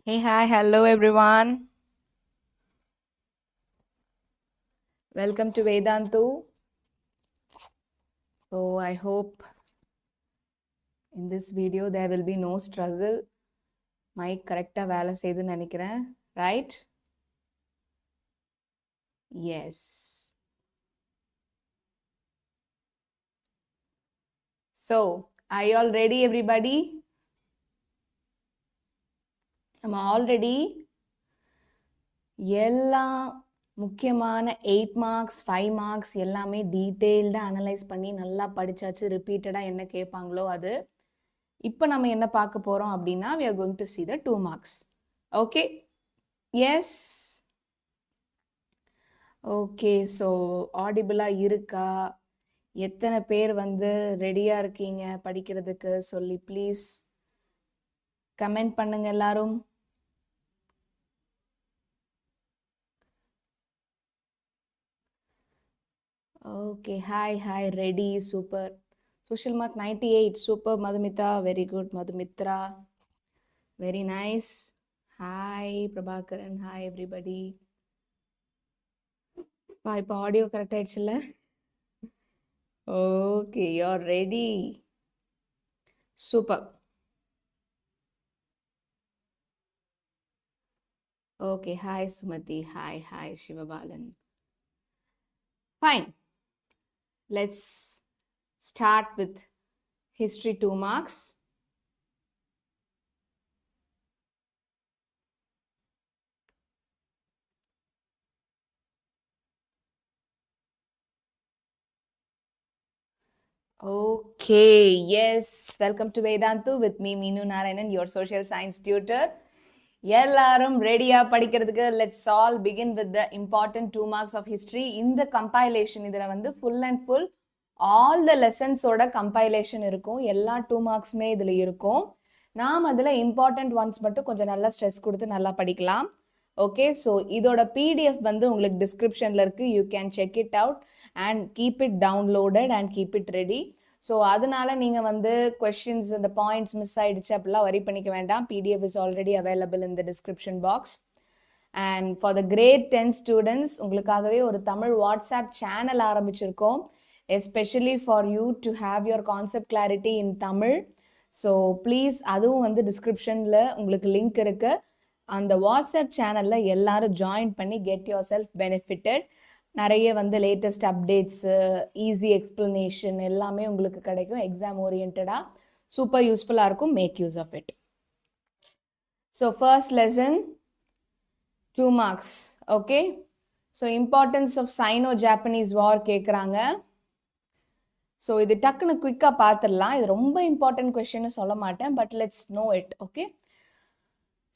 Hey, hi, hello everyone. Welcome to Vedantu. So, I hope in this video there will be no struggle. Mic correcta வேலை செய்துன்னு நினைக்கிறேன், right? Yes. So, are you all ready, everybody? Am I all ready? எல்லா முக்கியமான 8 marks 5 marks எல்லாமே டீட்டெயில்டாக analyse பண்ணி நல்லா படிச்சாச்சு. ரிப்பீட்டடாக என்ன கேட்பாங்களோ அது. இப்போ நம்ம என்ன பார்க்க போகிறோம் அப்படின்னா we are going to see the 2 marks. Okay? Yes. Okay, so ஆடிபிளாக இருக்கா? எத்தனை பேர் வந்து ரெடியாக இருக்கீங்க படிக்கிறதுக்கு சொல்லி ப்ளீஸ் கமெண்ட் பண்ணுங்க எல்லாரும். Okay, hi hi, ready, super. Social mark 98, super Madhumita, very good Madhumitra, very nice. Hi Prabhakaran, hi everybody. இப்போ ஆடியோ கரெக்ட் ஆயிடுச்சுல்ல? Okay, you're ready. Super. Okay, hi Sumati, hi Shivabalan. Fine. Let's start with history 2 marks. Okay, yes, welcome to Vedantu with me Meenu Narayanan, your social science tutor. எல்லாரும் ரெடியா படிக்கிறதுக்கு let's all begin with the important 2 marks of history. இந்த compilation இதில் வந்து full and full all the லெசன்ஸோட compilation இருக்கும். எல்லா 2 மார்க்ஸுமே இதில் இருக்கும். நாம் அதில் இம்பார்ட்டன்ட் ஒன்ஸ் மட்டும் கொஞ்சம் நல்லா ஸ்ட்ரெஸ் கொடுத்து நல்லா படிக்கலாம். ஓகே, ஸோ இதோட பிடிஎஃப் வந்து உங்களுக்கு டிஸ்கிரிப்ஷனில் இருக்குது. You can check it out and keep it downloaded and keep it ready. So அதனால நீங்கள் வந்து கொஷின்ஸ் இந்த பாயிண்ட்ஸ் மிஸ் ஆகிடுச்சு அப்படிலாம் வரி பண்ணிக்க வேண்டாம். PDF is already available in the description box. And for the grade 10 students உங்களுக்காகவே ஒரு தமிழ் வாட்ஸ்அப் சேனல் ஆரம்பிச்சிருக்கோம், especially for you to have your concept clarity in Tamil. So please அதுவும் வந்து டிஸ்கிரிப்ஷனில் உங்களுக்கு லிங்க் இருக்குது. அந்த வாட்ஸ்அப் சேனலில் எல்லாரும் ஜாயின் பண்ணி கெட் யுவர் செல்ஃப் பெனிஃபிட்டட். நிறைய வந்து லேட்டஸ்ட் அப்டேட்ஸு, ஈஸி எக்ஸ்பிளனேஷன் எல்லாமே உங்களுக்கு கிடைக்கும். எக்ஸாம் ஓரியன்டாக சூப்பர் யூஸ்ஃபுல்லாக இருக்கும். Make use of it. So first lesson 2 marks. Okay, so importance of Sino Japanese war கேட்குறாங்க. ஸோ இது டக்குன்னு குயிக்காக பார்த்துடலாம். இது ரொம்ப இம்பார்ட்டன்ட் கொஷின்னு சொல்ல மாட்டேன், but let's know it. Okay,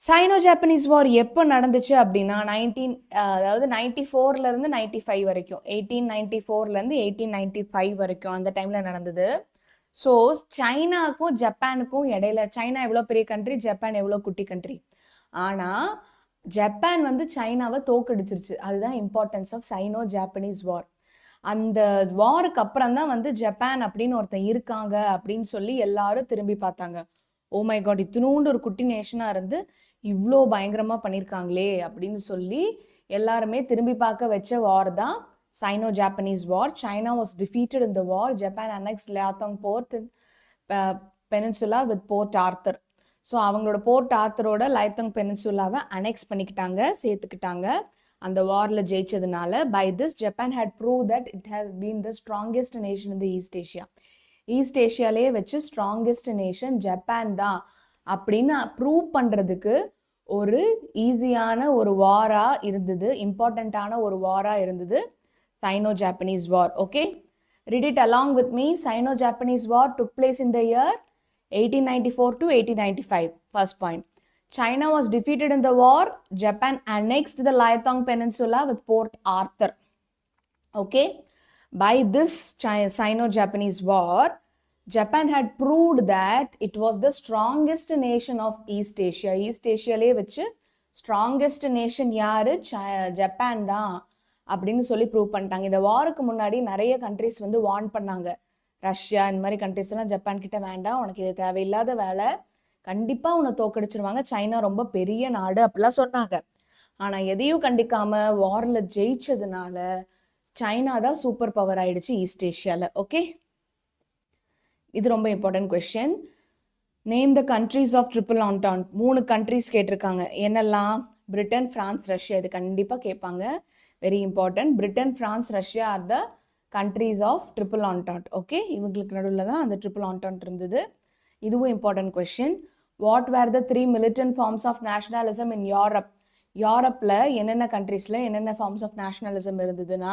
Sino Japanese war எப்போ நடந்துச்சு அப்படின்னா 94லேருந்து 95 வரைக்கும், 1894லேருந்து 1895 வரைக்கும் அந்த டைமில் நடந்தது. ஸோ சைனாக்கும் ஜப்பானுக்கும் இடையில, சைனா எவ்வளோ பெரிய கண்ட்ரி, ஜப்பான் எவ்வளோ குட்டி கண்ட்ரி, ஆனால் ஜப்பான் வந்து சைனாவை தோக்கடிச்சிருச்சு. அதுதான் இம்பார்ட்டன்ஸ் ஆஃப் சைனோ-ஜாப்பனீஸ் வார். அந்த வாருக்கு அப்புறம் தான் வந்து ஜப்பான் அப்படின்னு ஒருத்தன் இருக்காங்க அப்படின்னு சொல்லி எல்லாரும் திரும்பி பார்த்தாங்க. ஓ மை காட், இத்தினூண்டு ஒரு குட்டி நேஷனாக இருந்து இவ்வளோ பயங்கரமாக பண்ணியிருக்காங்களே அப்படின்னு சொல்லி எல்லாருமே திரும்பி பார்க்க வச்ச வார் தான் Sino Japanese war. China was defeated in the war. Japan annex Liaotung port peninsula with port Arthur. So அவங்களோட போர்ட் ஆர்த்தரோட லியாத்தோங் பெனின்சுலாவை அனெக்ஸ் பண்ணிக்கிட்டாங்க, சேர்த்துக்கிட்டாங்க அந்த வாரில் ஜெயிச்சதுனால. By this Japan had proved that it has been the strongest nation in the East Asia. East ஏஷியாலே வச்சு ஸ்ட்ராங்கெஸ்ட் நேஷன் ஜப்பான் தான் அப்படின்னு ப்ரூவ் பண்ணுறதுக்கு ஒரு ஈஸியான ஒரு வாராக இருந்தது, இம்பார்ட்டண்ட்டான ஒரு வாராக இருந்தது cyano-Japanese war. Okay, read it along with me. Sino-Japanese war took place in the year 1894 to 1895. First point, China was defeated in the war. Japan annexed the Liaotung Peninsula with Port Arthur. Okay, by this Sino-Japanese war, Japan had proved that it was the strongest nation of East Asia. East Asiaலே வச்சு strongest nation யாரு, Japan தான் அப்படின்னு சொல்லி prove பண்ணிட்டாங்க. இந்த வாருக்கு முன்னாடி நிறைய countries வந்து வார்ன் பண்ணாங்க. ரஷ்யா இந்த மாதிரி கண்ட்ரிஸ் எல்லாம் ஜப்பான் கிட்ட வேண்டாம், உனக்கு இது தேவையில்லாத வேலை, கண்டிப்பாக உன்னை தோக்கடிச்சிருவாங்க, சைனா ரொம்ப பெரிய நாடு அப்படிலாம் சொன்னாங்க. ஆனால் எதையும் கண்டிக்காம வாரில் ஜெயிச்சதுனால சைனா தான் சூப்பர் பவர் ஆயிடுச்சு ஈஸ்ட் ஏஷியாவில். ஓகே, இது ரொம்ப important question. Name the countries of triple entente. 3 countries கேட்டிருக்காங்க. என்னெல்லாம்? Britain, France, Russia. இது கண்டிப்பாக கேட்பாங்க, very important. Britain, France, Russia are the countries of triple entente. Okay, இவங்களுக்கு நடுவில் தான் அந்த ட்ரிபிள் ஆன்டான்ட் இருந்தது. இதுவும் important question. What were the 3 militant forms of nationalism in Europe? யூரப்பில் என்னென்ன கண்ட்ரீஸில் என்னென்ன ஃபார்ம்ஸ் ஆஃப் நேஷனலிசம் இருந்ததுன்னா,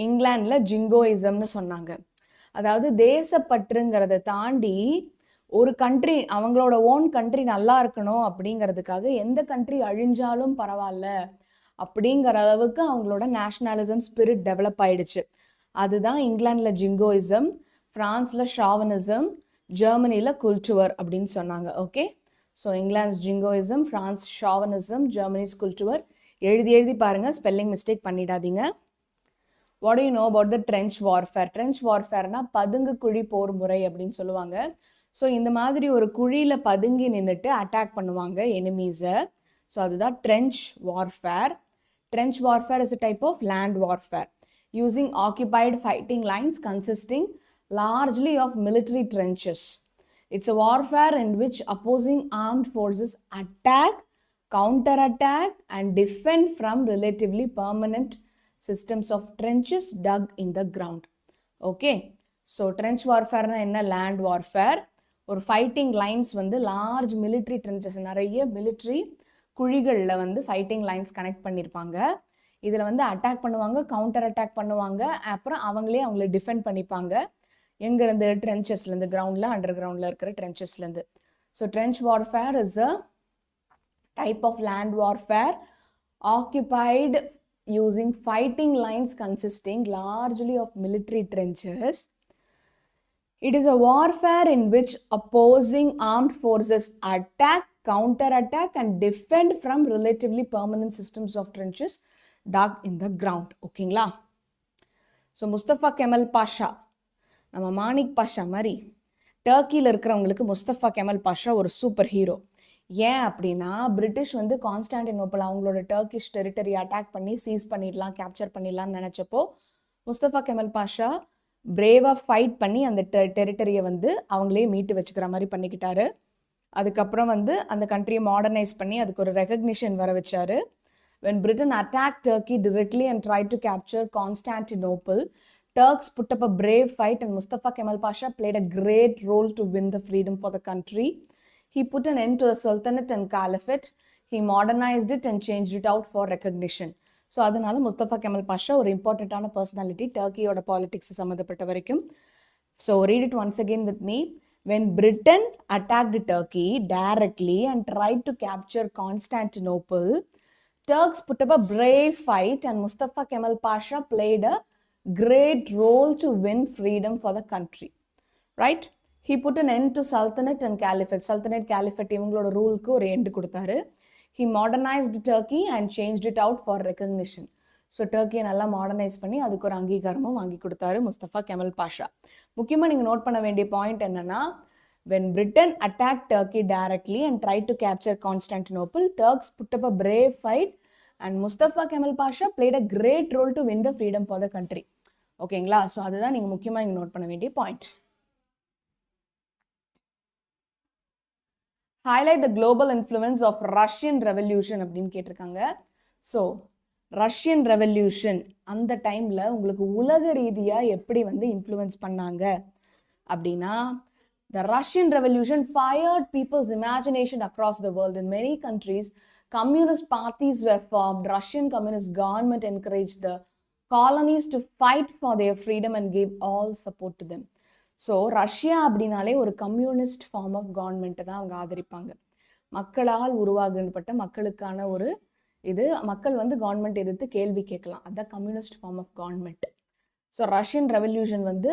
இங்கிலாண்டில் ஜிங்கோயிசம்னு சொன்னாங்க. அதாவது தேசப்பற்றுங்கிறத தாண்டி ஒரு கண்ட்ரி, அவங்களோட ஓன் கண்ட்ரி நல்லா இருக்கணும் அப்படிங்கிறதுக்காக எந்த கண்ட்ரி அழிஞ்சாலும் பரவாயில்ல அப்படிங்கிற அளவுக்கு அவங்களோட நேஷனலிசம் ஸ்பிரிட் டெவலப் ஆயிடுச்சு. அதுதான் இங்கிலாண்டில் ஜிங்கோயிசம், ஃப்ரான்ஸில் ஷாவனிசம், ஜெர்மனியில் குல்ச்சுவர் அப்படின்னு சொன்னாங்க. Okay, so England jingoism, France chauvinism, Germany's kultur. எழுதி பாருங்கள், ஸ்பெல்லிங் மிஸ்டேக் பண்ணிடாதீங்க. What do you know about the trench warfare? Trench வார்ஃபேர்னா பதுங்கு குழி போர் முறை அப்படின்னு சொல்லுவாங்க. ஸோ இந்த மாதிரி ஒரு குழியில் பதுங்கி நின்றுட்டு அட்டாக் பண்ணுவாங்க எனிமீஸை. ஸோ அதுதான் trench warfare. Trench warfare is a type of land warfare using occupied fighting lines consisting largely of military trenches. It's a warfare in which opposing armed forces attack, counterattack and defend from relatively permanent systems of trenches dug in the ground. Okay, so trench warfare na enna? Land warfare. ஒரு fighting lines வந்து large military trenches, நிறைய military குழிகளில் வந்து fighting lines connect பண்ணியிருப்பாங்க. இதில் வந்து attack பண்ணுவாங்க, counter attack பண்ணுவாங்க, அப்புறம் அவங்களே டிஃபெண்ட் பண்ணிப்பாங்க. எங்கேருந்து? ட்ரென்ச்சஸ்லேருந்து, கிரவுண்டில் அண்டர் கிரவுண்டில் இருக்கிற ட்ரென்ச்சஸ்லேருந்து. So trench warfare is a type of land warfare occupied using fighting lines consisting largely of military trenches. It is a warfare in which opposing armed forces attack, counter-attack and defend from relatively permanent systems of trenches dug in the ground. ஓகேங்களா? So Mustafa Kemal பாஷா, நம்ம மாணிக் பாஷா மாதிரி டர்க்கியில் இருக்கிறவங்களுக்கு Mustafa Kemal பாஷா ஒரு super hero. ஏன் அப்படின்னா, British வந்து Constantinople அவங்களோட Turkish territory attack பண்ணி சீஸ் பண்ணிடலாம், கேப்சர் பண்ணிடலாம்னு நினச்சப்போ முஸ்தபா கெமல் பாஷா பிரேவாக ஃபைட் பண்ணி அந்த டெரிட்டரியை வந்து அவங்களே மீட்டு வச்சுக்கிற மாதிரி பண்ணிக்கிட்டாரு. அதுக்கப்புறம் வந்து அந்த கண்ட்ரியை மாடர்னைஸ் பண்ணி அதுக்கு ஒரு ரெகக்னிஷன் வர வச்சாரு. When Britain attacked Turkey directly and tried to capture Constantinople, Turks put up a brave fight and Mustafa Kemal Pasha played a great role to win the freedom for the country. He put an end to the Sultanate and Caliphate. He modernized it and changed it out for recognition. So அதனால Mustafa Kemal பாஷா ஒரு இம்பார்ட்டண்ட்டான personality டர்க்கியோட politics சம்மந்தப்பட்ட வரைக்கும். So read it once again with me. When Britain attacked Turkey directly and tried to capture Constantinople, Turks put up a brave fight and Mustafa Kemal Pasha played a great role to win freedom for the country. Right? He put an end to Sultanate and Caliphate. Sultanate, Caliphate இவங்களோட ரூலுக்கு ஒரு end கொடுத்தாரு. He modernized Turkey and changed it out for recognition. So டர்க்கியை நல்லா modernise பண்ணி அதுக்கு ஒரு அங்கீகாரமும் வாங்கி கொடுத்தாரு முஸ்தபா கெமல் பாஷா. முக்கியமாக நீங்கள் நோட் பண்ண வேண்டிய பாயிண்ட் என்னன்னா, when Britain attacked Turkey directly and tried to capture Constantinople, Turks put up a brave fight and Mustafa Kemal Pasha played a great role to win the freedom for the country. ஓகேங்களா? So அதுதான் நீங்கள் முக்கியமாக இங்கே note பண்ண வேண்டிய point. Highlight the global influence of Russian revolution அப்படின்னு கேட்டிருக்காங்க. So Russian revolution அந்த டைமில் உங்களுக்கு உலக ரீதியாக எப்படி வந்து இன்ஃப்ளூயன்ஸ் பண்ணாங்க அப்படின்னா, the Russian Revolution fired people's imagination across the world. In many countries, communist parties were formed. Russian communist government encouraged the colonies to fight for their freedom and gave all support to them. So Russia அப்படின்னாலே ஒரு communist form of கவர்மெண்ட்டை தான் அவங்க ஆதரிப்பாங்க. மக்களால் உருவாக்கப்பட்ட மக்களுக்கான ஒரு இது, மக்கள் வந்து கவர்மெண்ட் எதிர்த்து கேள்வி கேட்கலாம், அதுதான் communist form of government. So Russian revolution வந்து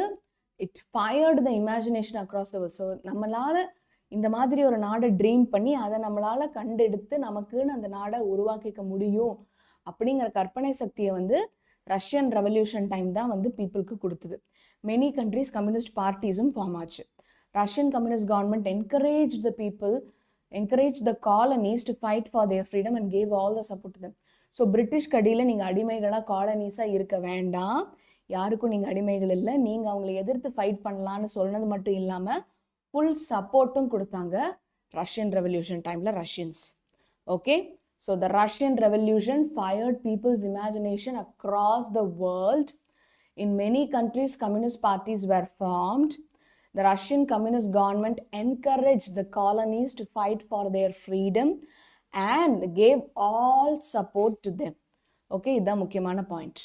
it fired the imagination across the world. So நம்மளால் இந்த மாதிரி ஒரு நாடை ட்ரீம் பண்ணி அதை நம்மளால் கண்டெடுத்து நமக்குன்னு அந்த நாடை உருவாக்கிக்க முடியும் அப்படிங்கிற கற்பனை சக்தியை வந்து ரஷ்யன் ரெவல்யூஷன் டைம் தான் வந்து பீப்புளுக்கு கொடுத்தது. மெனி கண்ட்ரிஸ் கம்யூனிஸ்ட் பார்ட்டிஸும் ஃபார்ம் ஆச்சு. Russian communist government encouraged the people, encouraged the colonies to fight for their freedom and gave all the support to them. So British கடியில் நீங்கள் அடிமைகளாக காலனிஸாக இருக்க வேண்டாம், யாருக்கும் நீங்கள் அடிமைகள் இல்லை, நீங்கள் அவங்களை எதிர்த்து ஃபைட் பண்ணலான்னு சொன்னது மட்டும் இல்லாமல் ஃபுல் சப்போர்ட்டும் கொடுத்தாங்க ரஷ்யன் ரெவல்யூஷன் டைமில் Russians. Okay, so the Russian revolution fired people's imagination across the world. In many countries, communist parties were formed. The Russian communist government encouraged the colonies to fight for their freedom and gave all support to them. Okay, இதுதான் முக்கியமான point.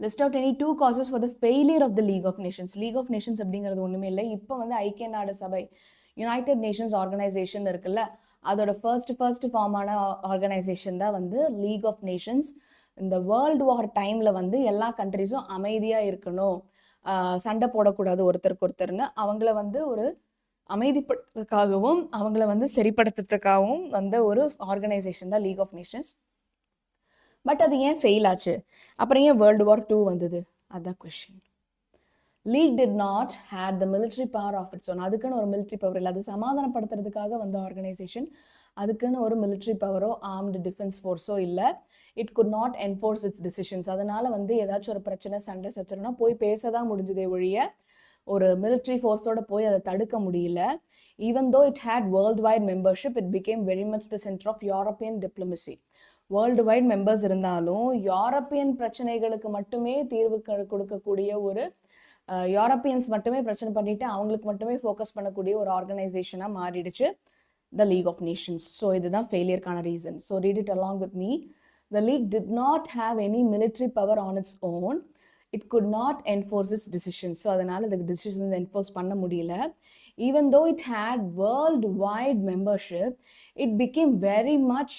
List out any 2 causes for the failure of the League of Nations. League of Nations அப்படிங்கிறது ஒன்றுமே இல்லை. இப்போ வந்து ஐக்கிய நாடு சபை, யுனைடெட் நேஷன்ஸ் ஆர்கனைசேஷன் இருக்குல்ல, அதோட ஃபர்ஸ்ட் ஃபார்மான ஆர்கனைசேஷன் தான் வந்து லீக் ஆஃப் நேஷன்ஸ். இந்த வேர்ல்டு வார் டைமில் வந்து எல்லா கண்ட்ரிஸும் அமைதியாக இருக்கணும், சண்டை போடக்கூடாது ஒருத்தருக்கு ஒருத்தர்னு அவங்கள வந்து ஒரு அமைதிப்படுத்துறதுக்காகவும் அவங்கள வந்து சரிப்படுத்துறதுக்காகவும் வந்த ஒரு ஆர்கனைசேஷன் தான் லீக் ஆஃப் நேஷன்ஸ். பட் அது ஏன் ஃபெயில் ஆச்சு, அப்புறம் ஏன் வேர்ல்டு வார் 2 வந்தது, அதுதான் question. League did not had the military power of its own. அதுக்குன்னு ஒரு மிலிட்ரி பவர் இல்லை, அது சமாதானப்படுத்துறதுக்காக வந்த ஆர்கனைசேஷன், அதுக்குன்னு ஒரு மிலிட்ரி பவரோ ஆர்ம்டு டிஃபென்ஸ் ஃபோர்ஸோ இல்லை. It could not enforce it's decisions. அதனால் வந்து ஏதாச்சும் ஒரு பிரச்சனை சண்டை சச்சரவுனா போய் பேச தான் முடிஞ்சதே ஒழிய ஒரு மிலிட்ரி ஃபோர்ஸோட போய் அதை தடுக்க முடியல. Even though it had world wide membership, it became very much the centre of European diplomacy. World wide members இருந்தாலும் யூரோப்பியன் பிரச்சனைகளுக்கு மட்டுமே தீர்வு கொடுக்கக்கூடிய ஒரு யூரோப்பியன்ஸ் மட்டுமே பிரச்சனை பண்ணிட்டு அவங்களுக்கு மட்டுமே ஃபோக்கஸ் பண்ணக்கூடிய ஒரு ஆர்கனைசேஷனாக மாறிடுச்சு the League of Nations. So இதுதான் ஃபெயிலியருக்கான reason. So read it along with me. The league did not have any military power on its own. It could not enforce its decisions. So அதனால the decisions enforce பண்ண முடியல. Even though it had worldwide membership, it became very much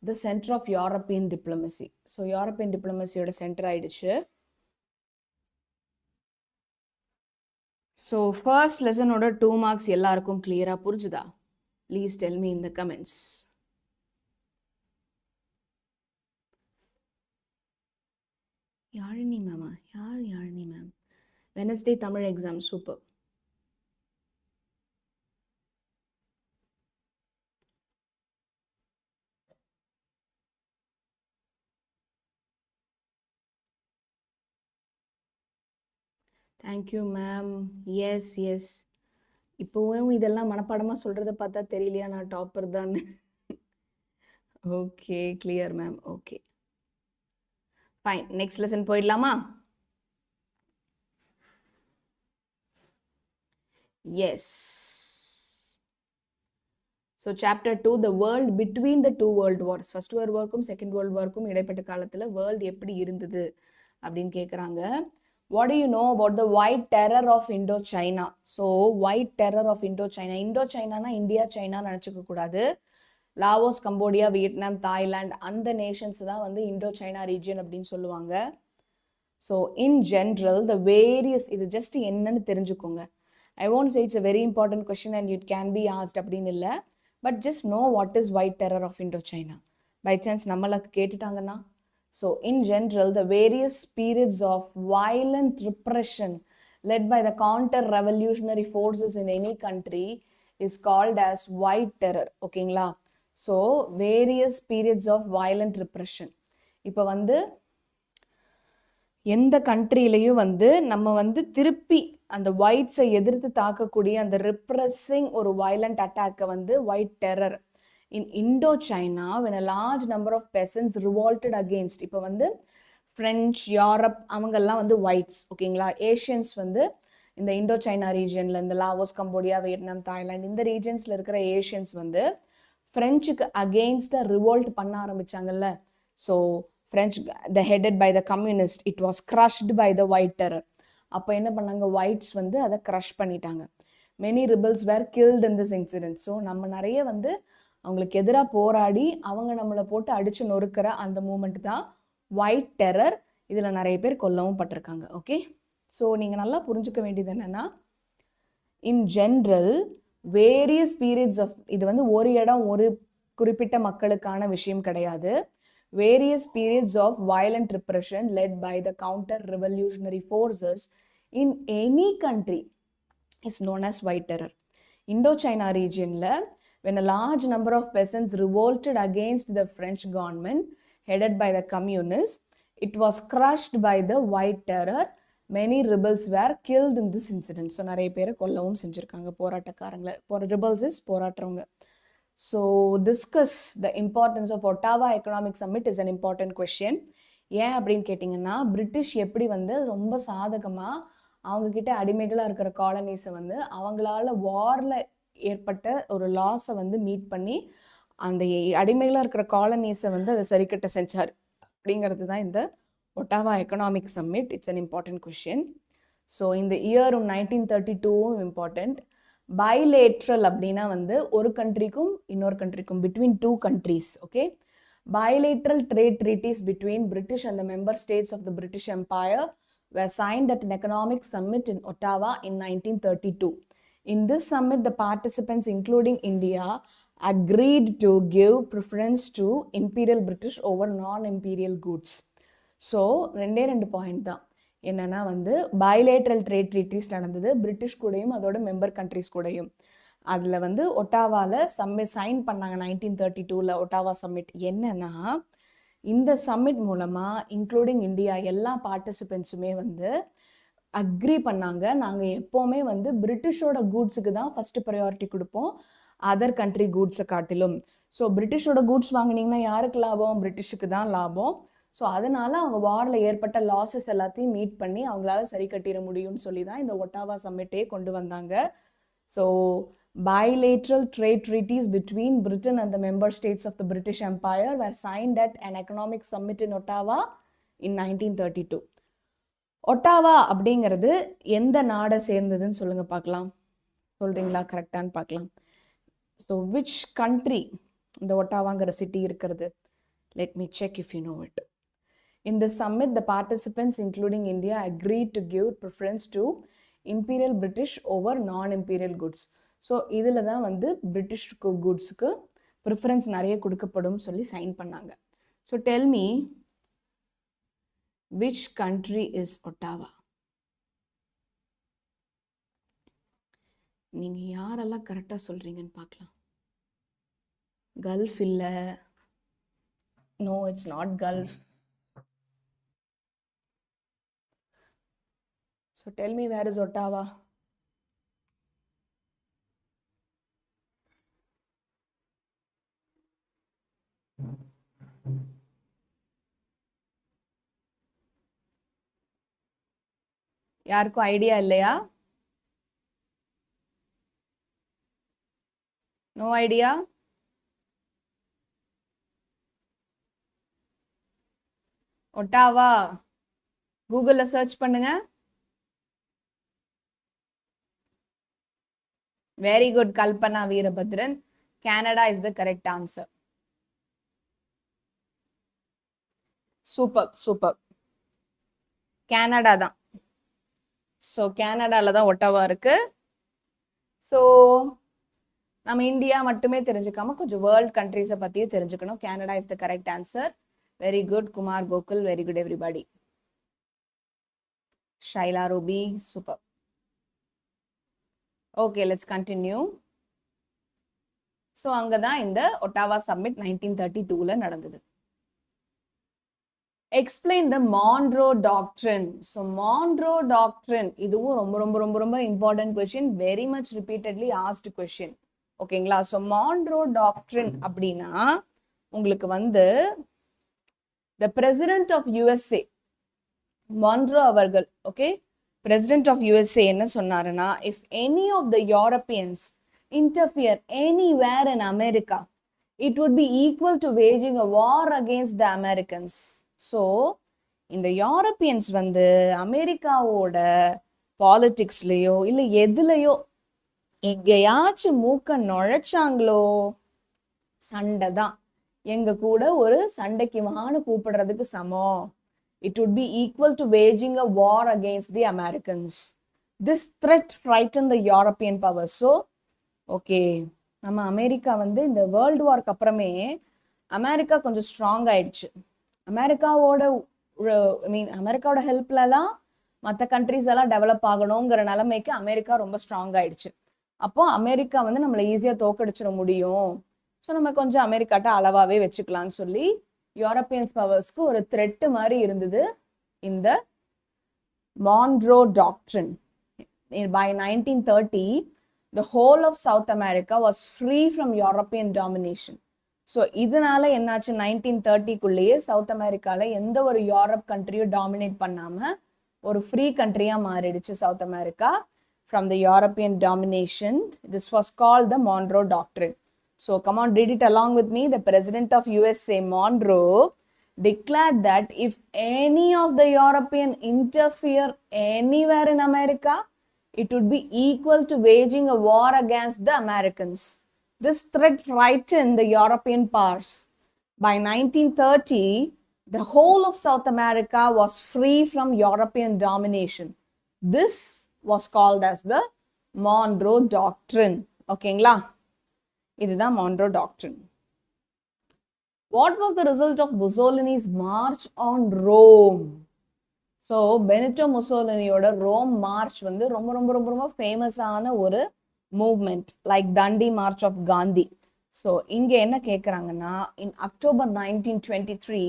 the center of European diplomacy. So European diplomacy ஓட centre ஆயிடுச்சு. So first lesson ஓட 2 marks எல்லாருக்கும் clear-ஆ புரிஞ்சுதா? Please tell me in the comments. Yazhini மேமா? யார் Yazhini ma'am? Wednesday Tamil exam super. Thank you ma'am. Yes yes, இப்போவும் இதெல்லாம் மனப்பாடமாக சொல்கிறத பார்த்தா தெரியலையா நான் டாப்பர் தான். Okay clear ma'am. Okay fine, next lesson போயிடலாமா? Yes. So chapter 2, the world between the 2 world wars. First world வார்க்கும் செகண்ட் வேர்ல்டு வார்க்கும் இடைப்பட்ட காலத்தில் வேர்ல்டு எப்படி இருந்தது அப்படின்னு கேட்குறாங்க. What do you know about the white terror of Indochina? So white terror of Indo-China, இண்டோ-சைனானா India China நினச்சிக்க கூடாது. லாவோஸ், கம்போடியா, வியட்நாம், தாய்லாந்து அந்த நேஷன்ஸ் தான் வந்து இண்டோ-சைனா ரீஜியன் அப்படின்னு சொல்லுவாங்க. So in general the various, இது ஜஸ்ட் என்னன்னு தெரிஞ்சுக்கோங்க. ஐ won't say it's a very important question and it can be asked அப்படின்னு இல்லை, but just know what is white terror of Indochina. By chance நம்மளுக்கு கேட்டுட்டாங்கன்னா, so in general the various periods of violent repression led by the counter revolutionary forces in any country is called as white terror. ஓகேங்களா? So various periods of violent repression. இப்போ வந்து எந்த கண்ட்ரிலையும் வந்து நம்ம வந்து திருப்பி அந்த ஒயிட்ஸை எதிர்த்து தாக்கக்கூடிய அந்த ரிப்ரெஸிங் ஒரு வயலண்ட் அட்டாக்கை வந்து white terror in Indo-China when a large number of peasants revolted against. இப்போ வந்து ஃப்ரெஞ்ச், யூரோப் அவங்கெல்லாம் வந்து ஒயிட்ஸ். ஓகேங்களா? ஏஷியன்ஸ் வந்து இந்த இண்டோ-சைனா ரீஜியனில் இந்த லாவோஸ், கம்போடியா, வியட்நாம், தாய்லாந்து இந்த ரீஜன்ஸில் இருக்கிற ஏஷியன்ஸ் வந்து ஃப்ரெஞ்சுக்கு அகெயின்ஸ்டாக ரிவோல்ட் பண்ண ஆரம்பித்தாங்கல்ல. So French the headed by the communist, it was crushed by the white terror. அப்போ என்ன பண்ணாங்க, ஒயிட்ஸ் வந்து அதை க்ரஷ் பண்ணிட்டாங்க. Many rebels were killed in this incident. So நம்ம நிறைய வந்து அவங்களுக்கு எதிராக போராடி அவங்க நம்மளை போட்டு அடித்து நொறுக்கிற அந்த மூமெண்ட் தான் ஒயிட் டெரர். இதில் நிறைய பேர் கொல்லவும் பட்டிருக்காங்க. ஓகே, ஸோ நீங்கள் நல்லா புரிஞ்சுக்க வேண்டியது என்னென்னா, in general various periods of, இது வந்து ஒரு இடம் ஒரு குறிப்பிட்ட மக்களுக்கான விஷயம் கிடையாது. Various periods of violent repression led by the counter revolutionary forces in any country. is known as White Terror. Indo-China region, when a large number of peasants revolted against the French government headed by the communists, it was crushed by the White Terror. Many rebels were killed in this incident. So, நிறைய பேரை கொல்லவும் செஞ்சிருக்காங்க போராட்டக்காரங்களை. Rebels is போராட்டறவங்க. So, discuss the importance of Ottawa Economic Summit is an important question. ஏன் அப்படின்னு கேட்டிங்கன்னா British எப்படி வந்து ரொம்ப சாதகமாக அவங்கக்கிட்ட அடிமைகளாக இருக்கிற காலனிஸை வந்து அவங்களால வாரில் ஏற்பட்ட ஒரு லாஸை வந்து மீட் பண்ணி அந்த அடிமைகளாக இருக்கிற காலனிஸை வந்து அதை சரி கட்ட செஞ்சார் அப்படிங்கிறது தான் இந்த Ottawa economic summit. It's an important question. So இந்த இயரும் 1932வும் இம்பார்ட்டண்ட். பைலேட்ரல் அப்படின்னா வந்து ஒரு கண்ட்ரிக்கும் இன்னொரு கண்ட்ரிக்கும் between two countries. Okay, bilateral trade treaties between British and the member states of the British Empire were signed at an economic summit in Ottawa in 1932. In this summit, the participants, including India, agreed to give preference to Imperial British over non-imperial goods. So, ரெண்டு point தான். என்னன்னா வந்து bilateral trade treaties நடந்தது British கூடயும் அதோட member countries கூடயும். அதில் வந்து ஒட்டாவாவில் சம்மிட் சைன் பண்ணாங்க 1932ல் ஒட்டாவா சம்மிட். என்னன்னா இந்த சம்மிட் மூலமாக இன்க்ளூடிங் இந்தியா எல்லா பார்ட்டிசிபெண்ட்ஸுமே வந்து அக்ரி பண்ணாங்க, நாங்கள் எப்போவுமே வந்து பிரிட்டிஷோட கூட்ஸுக்கு தான் ஃபஸ்ட்டு ப்ரையாரிட்டி கொடுப்போம் அதர் கண்ட்ரி கூட்ஸை காட்டிலும். ஸோ பிரிட்டிஷோட கூட்ஸ் வாங்கினீங்கன்னா யாருக்கு லாபம்? பிரிட்டிஷுக்கு தான் லாபம். ஸோ அதனால் அவங்க வாரில் ஏற்பட்ட லாஸஸ் எல்லாத்தையும் மீட் பண்ணி அவங்களால சரி கட்டிட முடியும்னு சொல்லி தான் இந்த ஒட்டாவா சம்மிட்டே கொண்டு வந்தாங்க. So bilateral trade treaties between Britain and the member states of the British Empire were signed at an economic summit in Ottawa in 1932. Ottawa அப்படிங்கிறது எந்த நாடை சேர்ந்ததுன்னு சொல்லுங்க பார்க்கலாம். சொல்றீங்களா? கரெக்டான்னு பார்க்கலாம். ஸோ விச் கண்ட்ரி இந்த ஒட்டாவாங்கிற சிட்டி இருக்கிறது? Let me check if you know it. In the summit, the participants, including India, agreed to give preference to Imperial British over non-imperial goods. So இதில் தான் வந்து பிரிட்டிஷ் குட்ஸுக்கு ப்ரிஃபரன்ஸ் நிறைய கொடுக்கப்படும் சொல்லி sign பண்ணாங்க. So tell me, which country is Ottawa? நீங்கள் யாரெல்லாம் கரெக்டாக சொல்கிறீங்கன்னு பார்க்கலாம். கல்ஃப் இல்லை. No, it's not gulf. So tell me, where is Ottawa? யாருக்கும் ஐடியா இல்லையா? No idea? ஒட்டாவா கூகுள்ல சர்ச் பண்ணுங்க. Very good Kalpana Veerabhadran. Canada is the correct answer. Super super. Canada தான். ஸோ கனடாவில் தான் ஒட்டாவா இருக்கு. ஸோ நம்ம இந்தியா மட்டுமே தெரிஞ்சுக்காம கொஞ்சம் வேர்ல்ட் கண்ட்ரீஸை பற்றியும் தெரிஞ்சுக்கணும். Canada is the correct answer. Very good Kumar Gokul. Very good everybody. Shaila Ruby. Super. Okay, let's continue. So அங்கே தான் இந்த ஒட்டாவா சம்மிட் 1932ல் நடந்தது. Explain the Monroe doctrine. So Monroe doctrine இதுவும் ரொம்ப ரொம்ப ரொம்ப ரொம்ப important question, very much repeatedly asked question. ஓகேங்களா? ஸோ Monroe doctrine அப்படின்னா உங்களுக்கு வந்து the president of USA Monroe அவர்கள், ஓகே, president of USA என்ன சொன்னாருன்னா, if any of the Europeans interfere anywhere in America, it would be equal to waging a war against the Americans. So இந்த Europeans வந்து அமெரிக்காவோட பாலிட்டிக்ஸ்லேயோ இல்லை எதுலையோ எங்கேயாச்சும் மூக்க நுழைச்சாங்களோ சண்டை தான். எங்கள் கூட ஒரு சண்டைக்கு வான்னு கூப்பிடுறதுக்கு சமம். It would be equal to waging a war against the Americans. This threat frightened the European powers. So okay, நம்ம அமெரிக்கா வந்து இந்த வேர்ல்டு வார்க்கு அப்புறமே அமெரிக்கா கொஞ்சம் ஸ்ட்ராங் ஆயிடுச்சு. அமெரிக்காவோட ஹெல்ப்லலாம் மற்ற கண்ட்ரிஸ் எல்லாம் டெவலப் ஆகணுங்கிற நிலைமைக்கு அமெரிக்கா ரொம்ப ஸ்ட்ராங் ஆயிடுச்சு. அப்போ அமெரிக்கா வந்து நம்மளை ஈஸியாக தோக்கடிச்சிட முடியும், ஸோ நம்ம கொஞ்சம் அமெரிக்காட்ட அளவாகவே வச்சுக்கலான்னு சொல்லி யூரோப்பியன்ஸ் பவர்ஸ்க்கு ஒரு த்ரெட்டு மாதிரி இருந்தது இந்த Monroe doctrine. By 1930, the whole of South America was free from European domination. So இதனால என்னாச்சு, 1930குள்ளேயே சவுத் அமெரிக்காவில் எந்த ஒரு யூரோப் கண்ட்ரியும் டாமினேட் பண்ணாமல் ஒரு ஃப்ரீ கண்ட்ரியாக மாறிடுச்சு south America from the European domination. This was called the Monroe Doctrine. So come on, read it along with me. The president of USA, Monroe, declared that if any of the European interfere anywhere in America, it would be equal to waging a war against the Americans. This threat frightened the European powers. By 1930, the whole of South America was free from European domination. This was called as the Monroe Doctrine. ஓகேங்களா, இதுதான் Monroe Doctrine. What was the result of Mussolini's march on Rome? So Benito முசோலினியோட Rome march வந்து ரொம்ப ரொம்ப ரொம்ப ரொம்ப ஃபேமஸான ஒரு movement, like Dandi march of Gandhi. So இங்கே என்ன கேட்குறாங்கன்னா, in October 1923,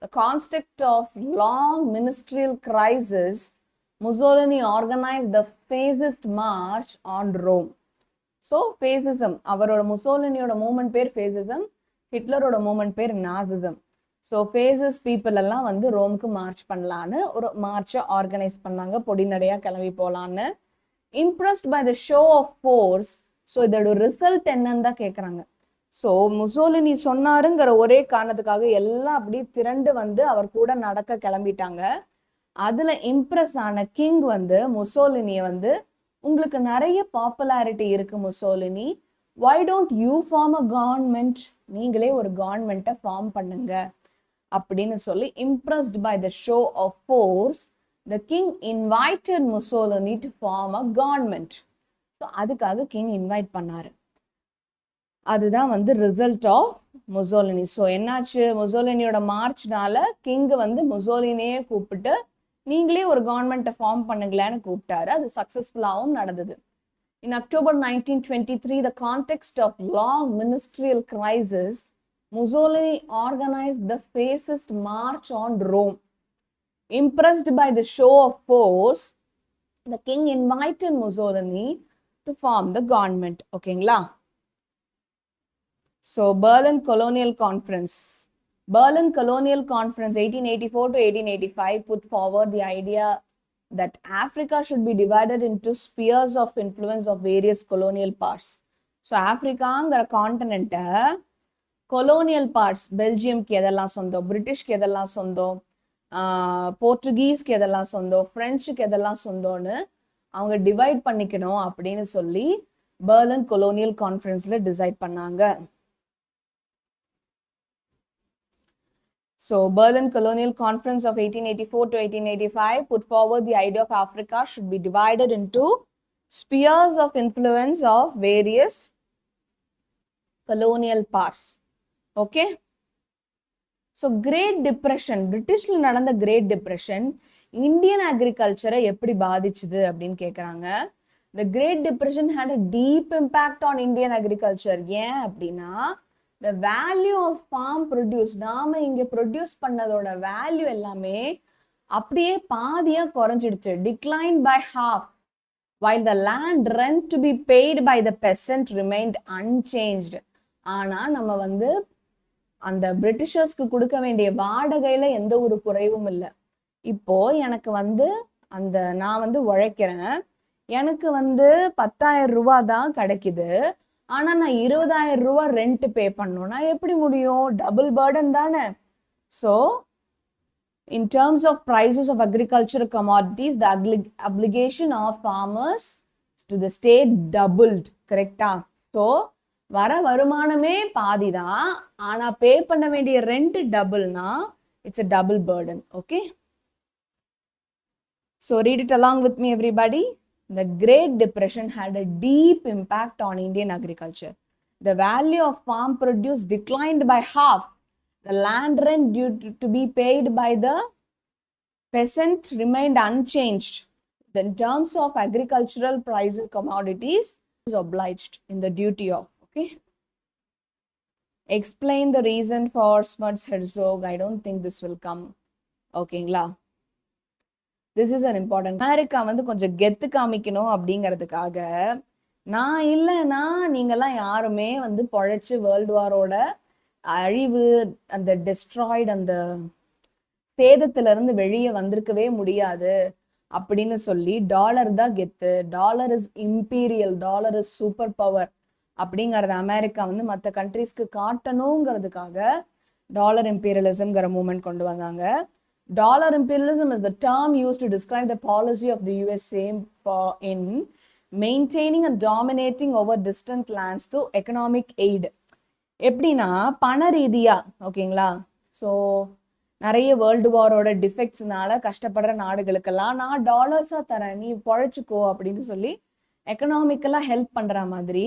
the context of long ministerial crisis, Mussolini organized the fascist march on Rome. So fascism, அவரோட முசோலினியோட மூமெண்ட் பேர் fascism, ஹிட்லரோட மூமெண்ட் பேர் நாசிசம். ஸோ ஃபேசஸ் பீப்புள் எல்லாம் வந்து ரோம்க்கு மார்ச் பண்ணலான்னு ஒரு மார்ச்சை ஆர்கனைஸ் பண்ணாங்க, பொடிநடையாக கிளம்பி போகலான்னு. Impressed by the show of force. So இதோட ரிசல்ட் என்னன்னு தான் கேட்குறாங்க. ஸோ முசோலினி சொன்னாருங்கிற ஒரே காரணத்துக்காக எல்லாம் அப்படி திரண்டு வந்து அவர் கூட நடக்க கிளம்பிட்டாங்க. அதில் இம்ப்ரெஸ் ஆன கிங் வந்து முசோலினியை வந்து, உங்களுக்கு நிறைய பாப்புலாரிட்டி இருக்கு Mussolini, why don't you form a government, நீங்களே ஒரு கவர்மெண்ட்டை ஃபார்ம் பண்ணுங்க அப்படின்னு சொல்லி, impressed by the show of force, the king invited Mussolini to form a government. So அதுக்காக கிங் இன்வைட் பண்ணாரு. அதுதான் வந்து ரிசல்ட் ஆஃப் முசோலினி. ஸோ என்னாச்சு, முசோலினியோட மார்ச்னால கிங் வந்து முசோலினியே கூப்பிட்டு நீங்களே ஒரு கவர்மெண்ட்டை ஃபார்ம் பண்ணுங்களேன்னு கூப்பிட்டாரு. அது சக்ஸஸ்ஃபுல்லாகவும் நடந்தது. In October 1923, the context of long ministerial crisis, Mussolini organized the fascist march on Rome. Impressed by the show of force, the king invited Mussolini to form the government. ஓகேங்களா? So Berlin Colonial Conference. Berlin Colonial Conference 1884 to 1885 put forward the idea that Africa should be divided into spheres of influence of various colonial parts. So ஆஃப்ரிக்காங்கிற கான்டினென்ட்டை colonial parts, பெல்ஜியம்க்கு எதெல்லாம் சொந்தம், பிரிட்டிஷ்க்கு எதெல்லாம் சொந்தம், போர்ச்சுகீஸ்க்கு எதெல்லாம் சொந்தம், ஃப்ரெஞ்சுக்கு எதெல்லாம் சொந்தம்னு அவங்க டிவைட் பண்ணிக்கணும் அப்படின்னு சொல்லி பெர்லின் கொலோனியல் கான்ஃபரன்ஸில் டிசைட் பண்ணாங்க. So Berlin Colonial Conference of 1884 to 1885 put forward the idea of Africa should be divided into spheres of influence of various colonial parts. Okay? So Great Depression, Britishல நடந்த Great Depression Indian agriculture எப்படி பாதிச்சுது அப்படின்னு கேட்குறாங்க. The Great Depression had a deep impact on Indian agriculture. ஏன் அப்படின்னா, the value of farm produce, நாம இங்க produce பண்ணதோட value எல்லாமே அப்படியே பாதியா குறைஞ்சிடுச்சு, declined by half, while the land rent to be paid by the peasant remained unchanged. ஆனா நம்ம வந்து அந்த பிரிட்டிஷர்ஸ்க்கு கொடுக்க வேண்டிய வாடகையில எந்த ஒரு குறைவும் இல்லை. இப்போ எனக்கு வந்து அந்த நான் வந்து உழைக்கிறேன், எனக்கு வந்து 10,000 ரூபா தான் கிடைக்குது, ஆனா நான் 20,000 ரூபா ரெண்ட் பே பண்ணணும்னா எப்படி முடியும்? டபுள் பர்டன் தானே. So in terms of prices of agriculture commodities, the application of farmers to the state doubled. கரெக்டா? ஸோ வர வருமானமே பாதி தான், ஆனா பே பண்ண வேண்டிய ரெண்ட் டபுள்னா it's a double burden. Okay, so read it along with me everybody. The Great Depression had a deep impact on Indian agriculture. The value of farm produce declined by half. The land rent due to be paid by the peasant remained unchanged. In terms of agricultural prices, commodities is obliged in the duty of. Okay. Explain the reason for 𝑬𝒙𝒑𝒍𝒐𝒓𝒆. I don't think this will come. ஓகேங்களா? This is an important. America வந்து கொஞ்சம் கெத்து காமிக்கணும் அப்படிங்கிறதுக்காக நான் இல்லைன்னா நீங்கள்லாம் யாருமே வந்து பொழைச்சு வேர்ல்டு வாரோட அழிவு அந்த டெஸ்ட்ராய்டு அந்த சேதத்திலிருந்து வெளியே வந்திருக்கவே முடியாது அப்படின்னு சொல்லி டாலர் தான் கெத்து, dollar is imperial, dollar is super power அப்படிங்கிறத அமெரிக்கா வந்து மற்ற கண்ட்ரீஸ்க்கு காட்டணுங்கிறதுக்காக டாலர் இம்பீரியலிசம்ங்கிற மூமெண்ட் கொண்டு வந்தாங்க. Dollar imperialism is the term use to describe the policy of the USA in maintaining and dominating over distant lands through economic aid. எப்படின்னா பண ரீதியா, ஓகேங்களா? ஸோ நிறைய வேர்ல்டு வாரோட டிஃபெக்ட்ஸ்னால கஷ்டப்படுற நாடுகளுக்கெல்லாம் நான் டாலர்ஸாக தரேன், நீ பொழைச்சிக்கோ அப்படின்னு சொல்லி எக்கனாமிக்கலாக ஹெல்ப் பண்ணுற மாதிரி.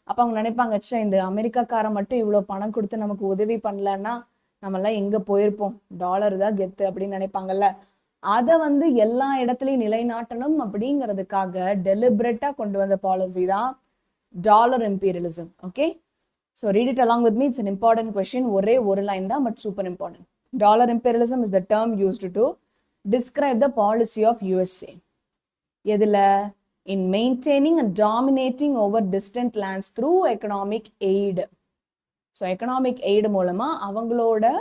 அப்போ அவங்க நினைப்பாங்க, ச்சே இந்த அமெரிக்காக்காரன் மட்டும் இவ்வளோ பணம் கொடுத்து நமக்கு உதவி பண்ணலன்னா நம்மெல்லாம் எங்கே போயிருப்போம், டாலர் தான் கெத்து அப்படின்னு நினைப்பாங்கல்ல. அதை வந்து எல்லா இடத்துலையும் நிலைநாட்டணும் அப்படிங்கிறதுக்காக டெலிபரேட்டாக கொண்டு வந்த பாலிசி தான் dollar imperialism. Okay, so read it along with me. It's an important question. ஒரே ஒரு லைன் தான், but super important. Dollar imperialism is the term used to describe the policy of USA. எதுல? In maintaining and dominating over distant lands through economic aid. So economic aid மூலமா அவங்களோட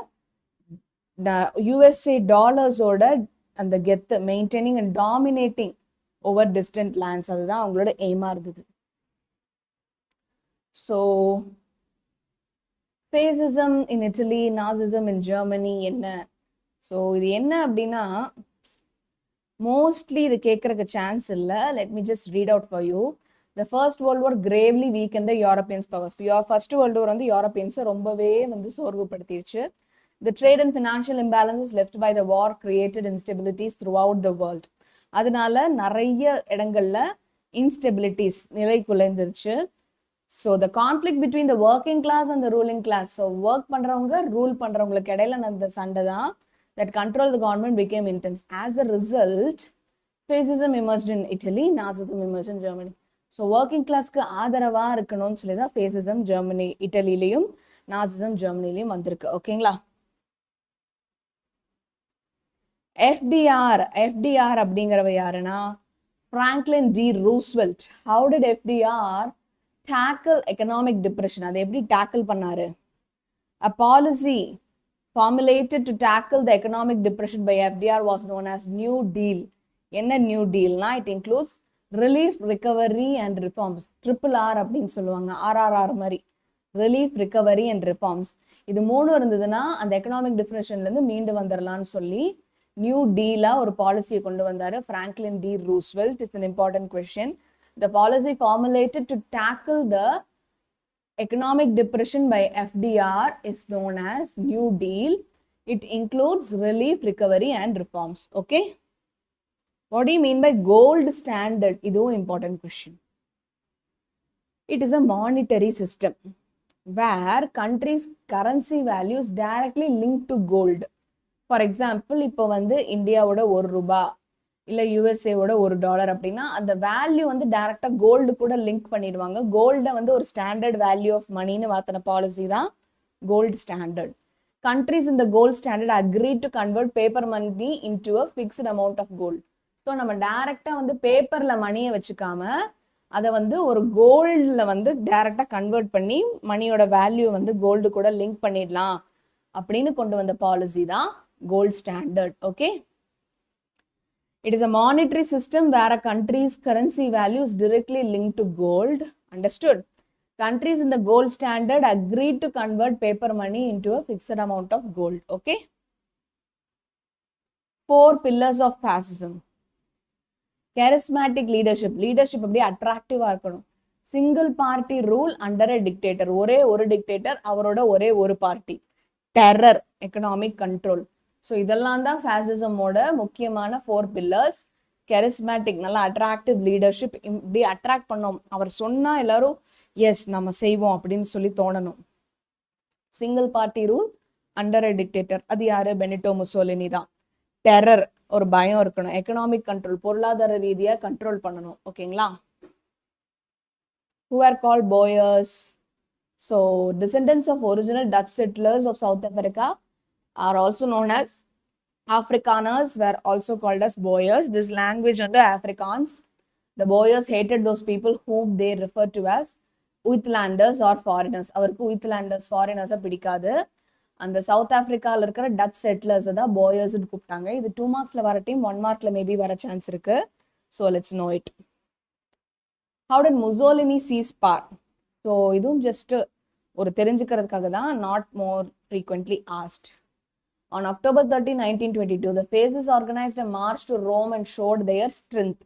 USA டாலர்ஸோட அந்த கெத்து maintaining and dominating over distant lands, அதுதான் அவங்களோட எய்மா இருந்தது. So fascism in Italy, Nazism in Germany என்ன? So இது என்ன அப்படின்னா மோஸ்ட்லி இது கேட்கறக்கு சான்ஸ் இல்லை. Let me just read out for you. The first world war gravely weak இந்த Europeans power. First world war வந்து யூரோப்பியன்ஸை ரொம்பவே வந்து சோர்வுபடுத்திடுச்சு. The trade and financial imbalances left by the war created instabilities throughout the world. அதனால நிறைய இடங்கள்ல instabilities நிலை குலைந்துருச்சு. So the conflict between the working class and the ruling class. So work பண்ணுறவங்க ரூல் பண்ணுறவங்களுக்கு இடையில அந்த சண்டை தான் that control the government became intense. As a result, fascism emerged in Italy, Nazism emerged in Germany. So working classக்கு ஆதரவா இருக்கணும்னு சொல்லி தான் fascism ஜெர்மனி இட்டலிலையும் நாசிசம் ஜெர்மனிலையும் வந்திருக்கு. ஓகேங்களா? FDR அப்படிங்கிறவ யாருன்னா Franklin D. Roosevelt. How did FDR tackle economic depression? அதை எப்படி tackle பண்ணாரு? A policy formulated to tackle the economic depression by FDR was known as New Deal. என்ன new டீல்னா, it includes relief, recovery and reforms. RRR அப்படின்னு சொல்லுவாங்க, RRR மாதிரி, relief, recovery and reforms. இது மூணு இருந்ததுன்னா அந்த எக்கனாமிக் டிப்ரெஷன்லேருந்து மீண்டு வந்துடலான்னு சொல்லி நியூ டீலாக ஒரு பாலிசியை கொண்டு வந்தார் Franklin D. Roosevelt. It's an important question. The policy formulated to tackle the economic depression by FDR is known as New Deal. It includes relief, recovery and reforms. Okay, what do you mean by gold standard? இதுவும் important question. It is a monetary system where countries' currency values directly linked to gold. For example, இப்போ வந்து இந்தியாவோட ₹1 இல்லை யூஎஸ்ஏவோட $1 அப்படின்னா அந்த value வந்து டைரக்டாக gold கூட லிங்க் பண்ணிடுவாங்க. கோல்டை வந்து ஒரு ஸ்டாண்டர்ட் வேல்யூ ஆஃப் மணின்னு மாற்றின பாலிசி தான் கோல்டு ஸ்டாண்டர்ட். கண்ட்ரிஸ் இந்த gold standard agree to convert paper money into a fixed amount of gold. So நம்ம டைரக்டாக வந்து பேப்பரில் மணியை வச்சுக்காம அதை வந்து ஒரு கோல்டில் வந்து டைரக்டாக கன்வெர்ட் பண்ணி மணியோட வேல்யூ வந்து கோல்டு கூட லிங்க் பண்ணிடலாம் அப்படின்னு கொண்டு வந்த பாலிசி தான் gold standard. Okay, it is a monetary system where a country's currency value is directly linked to gold. Understood? Countries in the gold standard agreed to convert paper money into a fixed amount of gold. Okay? 4 pillars of fascism. Charismatic leadership. Leadership அப்படியே அட்ராக்டிவா இருக்கணும். Single party rule under a dictator. ஒரே ஒரு dictator, அவரோட ஒரே ஒரு party. Terror, economic control. So இதெல்லாம் தான் ஃபேசிசமோட முக்கியமான 4 பில்லர்ஸ். கெரிஸ்மேட்டிக், நல்லா அட்ராக்டிவ் லீடர்ஷிப், இப்படி அட்ராக்ட் பண்ணோம், அவர் சொன்னால் எல்லாரும் எஸ் நம்ம செய்வோம் அப்படின்னு சொல்லி தோணணும். Single party rule under a dictator, அது யாரு? பெனிட்டோ முசோலினி தான். டெரர், ஒரு பயம் இருக்கணும். எக்கனாமிக் கண்ட்ரோல், பொருளாதார ரீதியாக கண்ட்ரோல் பண்ணணும். ஓகேங்களா? who are called Boers. So descendants of original Dutch settlers of South Africa are also known as Afrikaners, were also called as Boers. This language on the Afrikaans. The Boers hated those people whom they referred to as Uitlanders or foreigners. அவருக்கு Uitlanders, foreigners பிடிக்காது. அந்த south ஆப்பிரிக்காவில் இருக்கிற touch settlers தான் போயர்ஸ்ன்னு கூப்பிட்டாங்க. இது 2 மார்க்ஸ்ல வர time 1 மார்க்ல maybe வர சான்ஸ் இருக்கு. So let's know it. How did Mussolini seize power? So இதுவும் ஜஸ்ட் ஒரு தெரிஞ்சுக்கிறதுக்காக தான், not more frequently asked. On October 30, 1922, the fascists organized a march to Rome and showed their strength.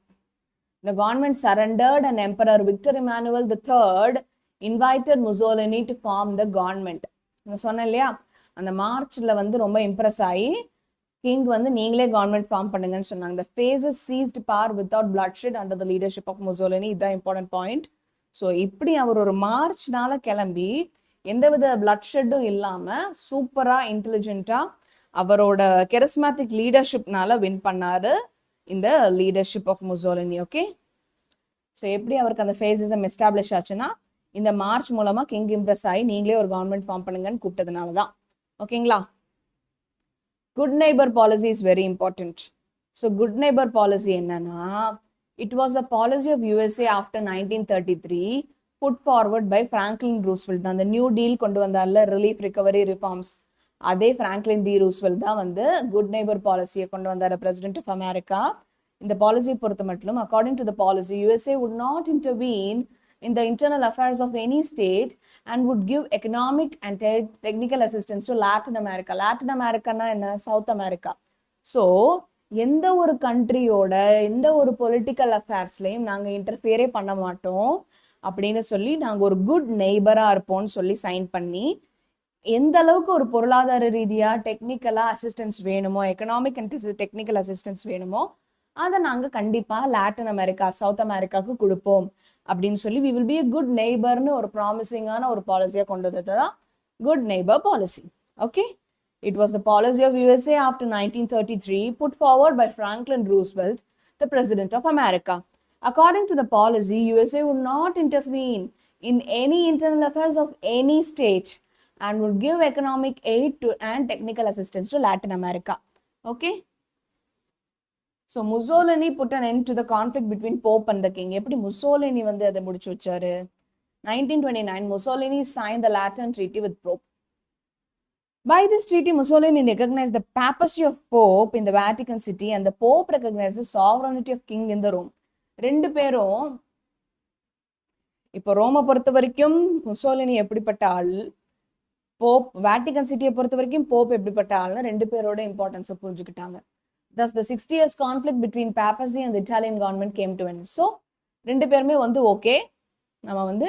The government surrendered and Emperor Victor Emmanuel III invited Mussolini to form the government. நான் சொன்னேன் இல்லையா, அந்த மார்ச்ல வந்து ரொம்ப Impress ஆகி king வந்து நீங்களே கவர்மெண்ட் ஃபார்ம் பண்ணுங்கன்னு சொன்னாங்க. The fascists seized power without bloodshed under the leadership of Mussolini. இதுதான் இம்பார்ட்டன்ட் பாயிண்ட். ஸோ இப்படி அவர் ஒரு மார்ச்னால கிளம்பி எந்தவித பிளட்ஷெட்டும் இல்லாமல் சூப்பராக இன்டெலிஜென்ட்டாக அவரோட கெரிஸ்மேட்டிக் லீடர்ஷிப்னால வின் பண்ணாரு இந்த leadership of Mussolini. Okay, so எப்படி அவருக்கு அந்த ஃபேசிசம் எஸ்டாப்ளிஷ் ஆச்சுன்னா இந்த மார்ச் மூலமாக கிங் இம்ப்ரெஸ் ஆகி நீங்களே ஒரு கவர்மெண்ட் ஃபார்ம் பண்ணுங்கன்னு கூப்பிட்டதுனால தான். ஓகேங்களா? Good neighbour policy is very important. So good neighbour policy என்னன்னா, it was the policy of USA after 1933 put forward by Franklin Roosevelt. அந்த நியூ டீல் கொண்டு வந்தார்ல, ரிலீஃப் ரிகவரி ரிஃபார்ம்ஸ், அதே ஃப்ராங்க்லின் டி ரூஸ்வெல்ட் தான் வந்து good neighbour பாலிசியை கொண்டு வந்தார், president of America. இந்த பாலிசியை பொறுத்த மட்டும், according to the policy, USA would not intervene in the internal affairs of any state and would give economic and technical assistance to Latin America. Latin America na enna? South America. So எந்த ஒரு கண்ட்ரியோட எந்த ஒரு political அஃபேர்ஸ்லையும் நாங்கள் இன்டர்ஃபியரே பண்ண மாட்டோம் அப்படின்னு சொல்லி நாங்கள் ஒரு குட் நெய்பராக இருப்போம்னு சொல்லி சைன் பண்ணி, எந்த அளவுக்கு ஒரு பொருளாதார ரீதியாக டெக்னிக்கலாக அசிஸ்டன்ஸ் வேணுமோ, எக்கனாமிக் அண்ட் டெக்னிக்கல் அசிஸ்டன்ஸ் வேணுமோ, அதை நாங்கள் கண்டிப்பாக லாட்டின் அமெரிக்கா, சவுத் அமெரிக்காவுக்கு கொடுப்போம் அப்படின்னு சொல்லி we will be a good neighborனு ஒரு ப்ராமிசிங்கான ஒரு பாலிசியாக கொண்டு வந்தது தான் good neighbour policy. Okay, it was the policy of USA after 1933 put forward by Franklin Roosevelt, the President of America. According to the policy, USA would not intervene in any internal affairs of any state and would give economic aid to and technical assistance to Latin America. Okay? So Mussolini put an end to the conflict between Pope and the King. எப்படி Mussolini வந்து அதை முடிச்சு வச்சாரு? 1929, Mussolini signed the Lateran Treaty with Pope. By this treaty, Mussolini recognized the papacy of Pope in the Vatican City and the Pope recognized the sovereignty of King in the Rome. ரெண்டு பேரும் இப்போ ரோமை பொறுத்த வரைக்கும் Mussolini எப்படிப்பட்ட ஆள், Pope Vatican சிட்டியை பொறுத்த வரைக்கும் போப் எப்படிப்பட்ட ஆள்னு ரெண்டு பேரோட இம்பார்ட்டன்ஸை புரிஞ்சுக்கிட்டாங்க. Thus, the 60 years conflict between papacy and the Italian government came to end. So, ரெண்டு பேருமே வந்து ஓகே, நம்ம வந்து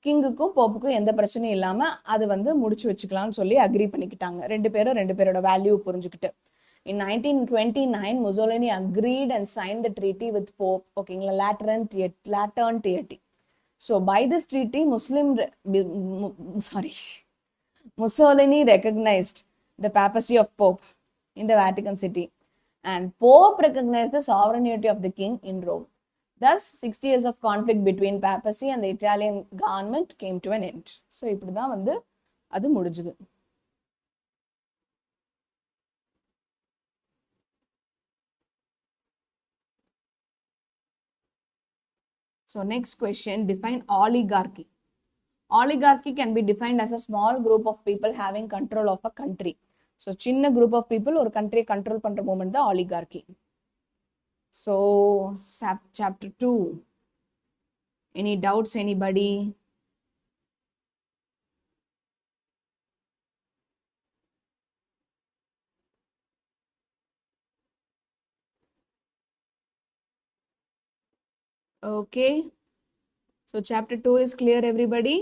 கிங்குக்கும் போப்புக்கும் எந்த பிரச்சனையும் இல்லாமல் அது வந்து முடிச்சு வச்சுக்கலாம்னு சொல்லி அக்ரி பண்ணிக்கிட்டாங்க. ரெண்டு பேரும் ரெண்டு பேரோட வேல்யூ புரிஞ்சுக்கிட்டு. In 1929, Mussolini agreed and signed the treaty with Pope. ஓகேங்களா, Lateran Treaty. So, by this treaty, Mussolini recognized the papacy of Pope in the Vatican City. And Pope recognized the sovereignty of the king in Rome. Thus, 60 years of conflict between papacy and the Italian government came to an end. So, இப்படி தான் வந்து அது முடிஞ்சுது. So, next question, define oligarchy. Oligarchy can be defined as a small group of people having control of a country. So, சின்ன group of people ஒரு country control பண்ற movement தான் oligarchy. So, chapter 2. Any doubts, anybody? Okay. So, chapter 2 is clear, everybody?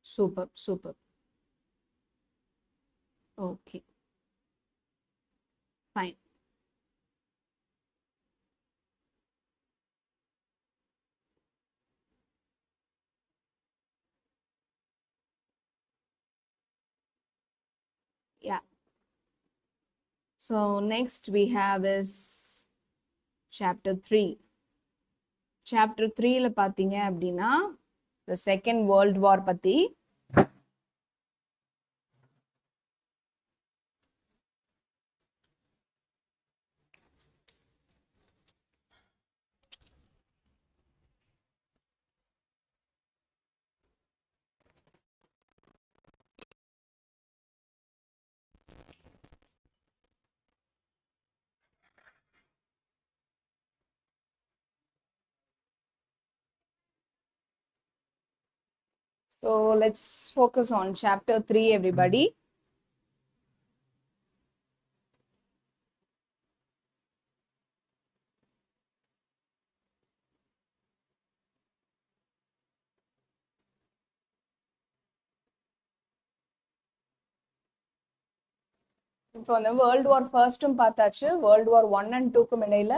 Superb, superb. Okay. Fine. Yeah. So next we have is chapter 3. Chapter 3ல பாத்தீங்க அப்படின்னா the second world war பத்தி. So let's focus on chapter 3, everybody. இப்போ அந்த world war ஃபர்ஸ்ட்டும் பார்த்தாச்சு, world war 1 and 2க்கும் இடையில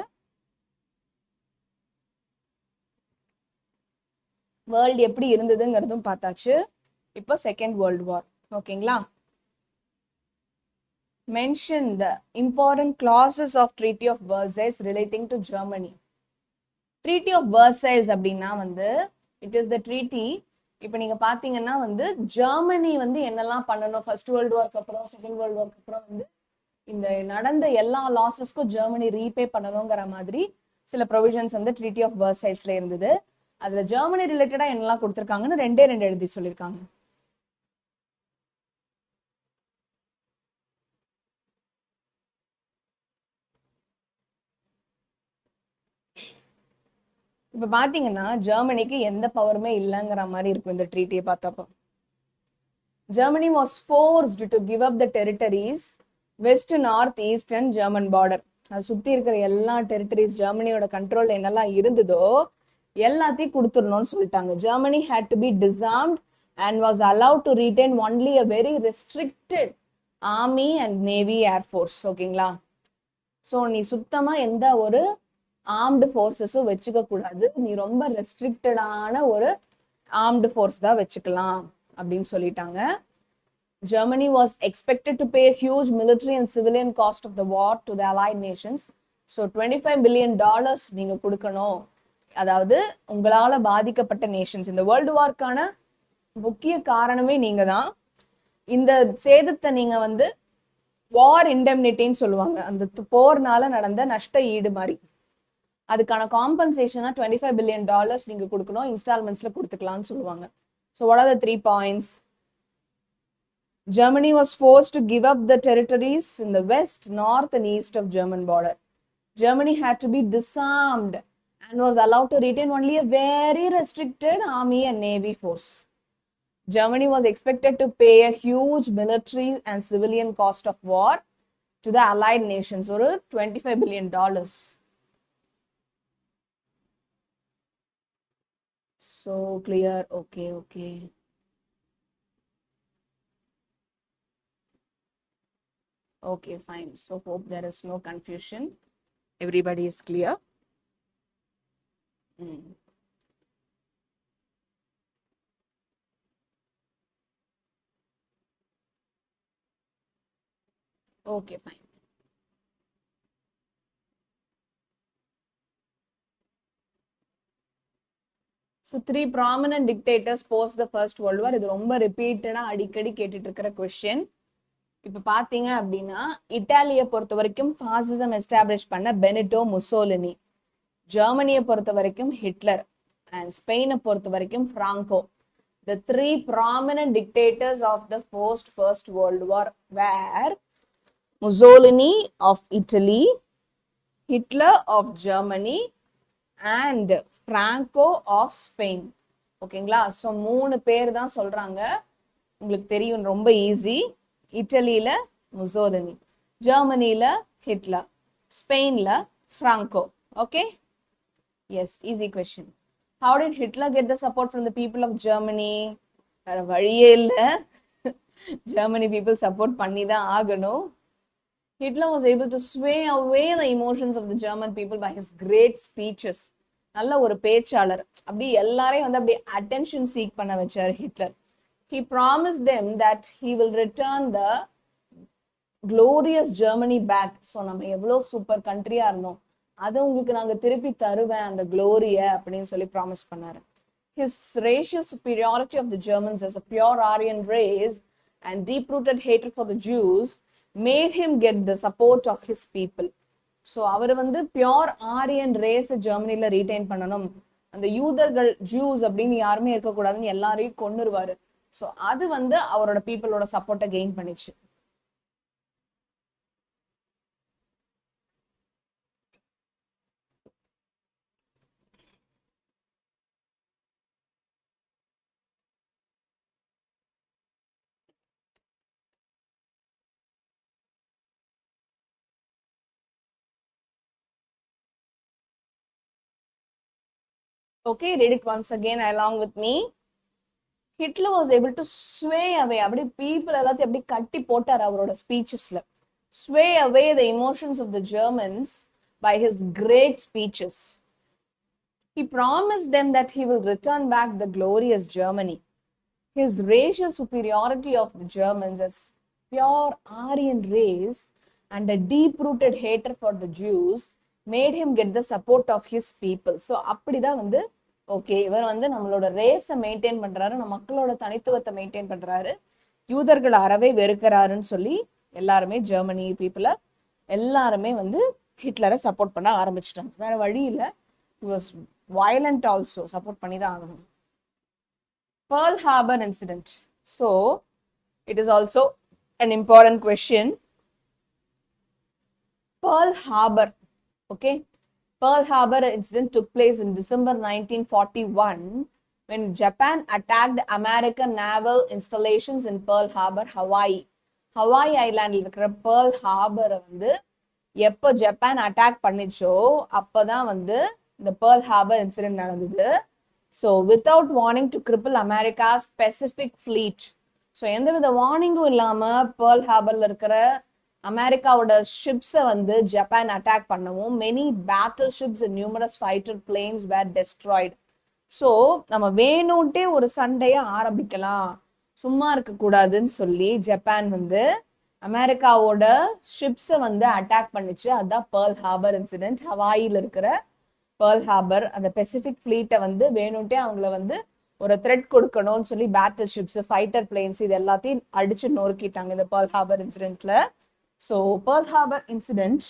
world எப்படி இருந்ததுங்கிறதும் பார்த்தாச்சு. இப்போ செகண்ட் வேர்ல்டு வார். ஓகேங்களா? Mention the important clauses of Treaty of Versailles relating to Germany. Treaty of Versailles அப்படின்னா வந்து it is the treaty. இப்போ நீங்க பாத்தீங்கன்னா வந்து ஜெர்மனி வந்து என்னெல்லாம் பண்ணணும் ஃபர்ஸ்ட் வேர்ல்டு வார்க்கு அப்புறம் செகண்ட் வேர்ல்டு வார்க்கு அப்புறம் வந்து இந்த நடந்த எல்லா லாஸஸ்க்கும் ஜெர்மனி ரீபே பண்ணணுங்கிற மாதிரி சில ப்ரொவிஷன்ஸ் வந்து ட்ரீட்டி ஆஃப் வெர்சைல்ஸ்ல இருந்தது. அதுல ஜெர்மனி ரிலேட்டடா என்னெல்லாம் கொடுத்துருக்காங்கன்னு ரெண்டே எழுதி சொல்லியிருக்காங்க. இப்ப பாத்தீங்கன்னா ஜெர்மனிக்கு எந்த பவருமே இல்லைங்கிற மாதிரி இருக்கும் இந்த ட்ரீட்டியை பார்த்தப்போ. Germany was forced to give up the territories west, north, east and German border. அது சுத்தி இருக்கிற எல்லா டெரிட்டரிஸ் ஜெர்மனியோட கண்ட்ரோல் என்னெல்லாம் இருந்ததோ எல்லாத்தையும் கொடுத்துடணும்னு சொல்லிட்டாங்க. Germany had to be disarmed and was allowed to retain only a very restricted army and navy air force. ஓகேங்களா? So நீ சுத்தமா எந்த ஒரு ஆர்ம்டு ஃபோர்ஸஸும் வச்சுக்க கூடாது, நீ ரொம்ப ரெஸ்ட்ரிக்டடான ஒரு ஆர்ம்டு ஃபோர்ஸ் தான் வச்சுக்கலாம் அப்படின்னு சொல்லிட்டாங்க. Germany was expected to pay a huge military and civilian cost of the war to the allied nations. So $25 billion நீங்க கொடுக்கணும். அதாவது உங்களால பாதிக்கப்பட்ட நேஷன்ஸ், இந்த வேர்ல்டு வார்க்கான முக்கிய காரணமே நீங்க தான். இந்த சேதத்தை நீங்க வந்து வார் இண்டெம்னிட்டின்னு சொல்லுவாங்க, அந்த போர்னால நடந்த நஷ்ட ஈடு மாதிரி. அதுக்கான காம்பன்சேஷனா $25 billion நீங்க கொடுக்கணும், இன்ஸ்டால்மெண்ட்ஸ்ல கொடுத்துக்கலாம்னு சொல்லுவாங்க. So what are the 3 points? Germany was forced to give up the territories in the west, north and east of German border. Germany had to be disarmed and was allowed to retain only a very restricted army and navy force. Germany was expected to pay a huge military and civilian cost of war to the allied nations, or $25 billion. So clear? Okay. Okay, fine. So hope there is no confusion. Everybody is clear? Okay, fine. So 3 prominent dictators post the first world war. இது ரொம்ப ரிப்பீட்டடா அடிக்கடி கேட்டுட்டு இருக்கிற question. இப்ப பாத்தீங்க அப்படின்னா இட்டாலியை பொறுத்த வரைக்கும் ஃபாசிசம் எஸ்டாப்ளிஷ் பண்ண பெனிட்டோ முசோலினி, ஜெர்மனியை பொறுத்த வரைக்கும் ஹிட்லர், அண்ட் ஸ்பெயினை பொறுத்த வரைக்கும் Franco. The 3 prominent dictators of the post First World War were Mussolini of Italy, Hitler of Germany and Franco of Spain. ஓகேங்களா? ஸோ 3 பேர் தான் சொல்றாங்க. உங்களுக்கு தெரியும், ரொம்ப ஈஸி. இட்டலியில முசோலினி, ஜெர்மனியில ஹிட்லர், ஸ்பெயின்ல Franco. Okay, yes, easy question. How did Hitler get the support from the people of Germany? வேற வழியே இல்லை, ஜெர்மனி பீப்புள் சப்போர்ட் பண்ணி தான் ஆகணும். Hitler was able to sway away the emotions of the German people by his great speeches. நல்ல ஒரு பேச்சாளர், அப்படி எல்லாரையும் வந்து அப்படி அட்டென்ஷன் சீக் பண்ண வச்சார் Hitler. He promised them that he will return the glorious Germany back. So நம்ம எவ்வளோ சூப்பர் கண்ட்ரியா இருந்தோம், அதை உங்களுக்கு நாங்கள் திருப்பி தருவேன் அந்த க்ளோரியை அப்படின்னு சொல்லி ப்ராமிஸ் பண்ணாரு. His racial superiority of the Germans as a pure Aryan race and deep-rooted hatred for the Jews made him get the support of his people. So அவர் வந்து பியோர் ஆரியன் ரேஸ் ஜெர்மனியில் ரீடைன் பண்ணணும், அந்த யூதர்கள் juice அப்படின்னு யாருமே இருக்கக்கூடாதுன்னு எல்லாரையும் கொன்னுருவாரு. ஸோ அது வந்து அவரோட பீப்புளோட சப்போர்ட்டை கெயின் பண்ணிச்சு. Okay, read it once again along with me. Hitler was able to sway away, அப்படி people எல்லாத்தையும் அப்படி கட்டி போட்டார் அவரோட ஸ்பீச்சஸ்ல. Sway away the emotions of the Germans by his great speeches. He promised them that he will return back the glorious Germany. His racial superiority of the Germans as pure Aryan race and a deep-rooted hatred for the Jews made him get the support of his people. So அப்படிதான் வந்து okay, இவர் வந்து நம்மளோட ரேஸை maintain பண்றாரு, நம்ம மக்களோட தனித்துவத்தை maintain பண்றாரு, யூதர்கள் அறவே வெறுக்கிறாருன்னு சொல்லி எல்லாருமே ஜெர்மனி பீப்புளை எல்லாருமே வந்து ஹிட்லரை சப்போர்ட் பண்ண ஆரம்பிச்சிட்டாங்க. வேற வழி இல்லை, he was violent also, support பண்ணி தான் ஆகணும். Pearl Harbor incident. So it is also an important question. Pearl Harbor, okay. Pearl Harbor incident took place in December 1941 when Japan attacked American naval installations in Pearl Harbor, Hawaii. Hawaii Island இருக்கிற Pearl Harbor வந்து எப்போ Japan attack பண்ணிச்சோ அப்போதான் வந்து இந்த Pearl Harbor incident நடந்தது. So without warning to cripple America's Pacific fleet. So எந்தவித வார்னிங்கும் இல்லாமல் Pearl Harborல இருக்கிற அமெரிக்காவோட ஷிப்ஸை வந்து ஜப்பான் அட்டாக் பண்ணவும் many battle ships and numerous fighter planes were destroyed. So நம்ம வேணும்ட்டே ஒரு சண்டையை ஆரம்பிக்கலாம், சும்மா இருக்கக்கூடாதுன்னு சொல்லி ஜப்பான் வந்து அமெரிக்காவோட ஷிப்ஸை வந்து அட்டாக் பண்ணிச்சு. அதுதான் Pearl Harbor இன்சிடென்ட். ஹவாயில் இருக்கிற Pearl Harbor அந்த பெசிபிக் ஃப்ளீட்டை வந்து வேணும்ட்டே அவங்கள வந்து ஒரு த்ரெட் கொடுக்கணும்னு சொல்லி பேட்டில் ஷிப்ஸ், ஃபைட்டர் பிளேன்ஸ் இது எல்லாத்தையும் அடிச்சு நொறுக்கிட்டாங்க இந்த Pearl Harbor இன்சிடென்ட்ல. So Pearl Harbor incident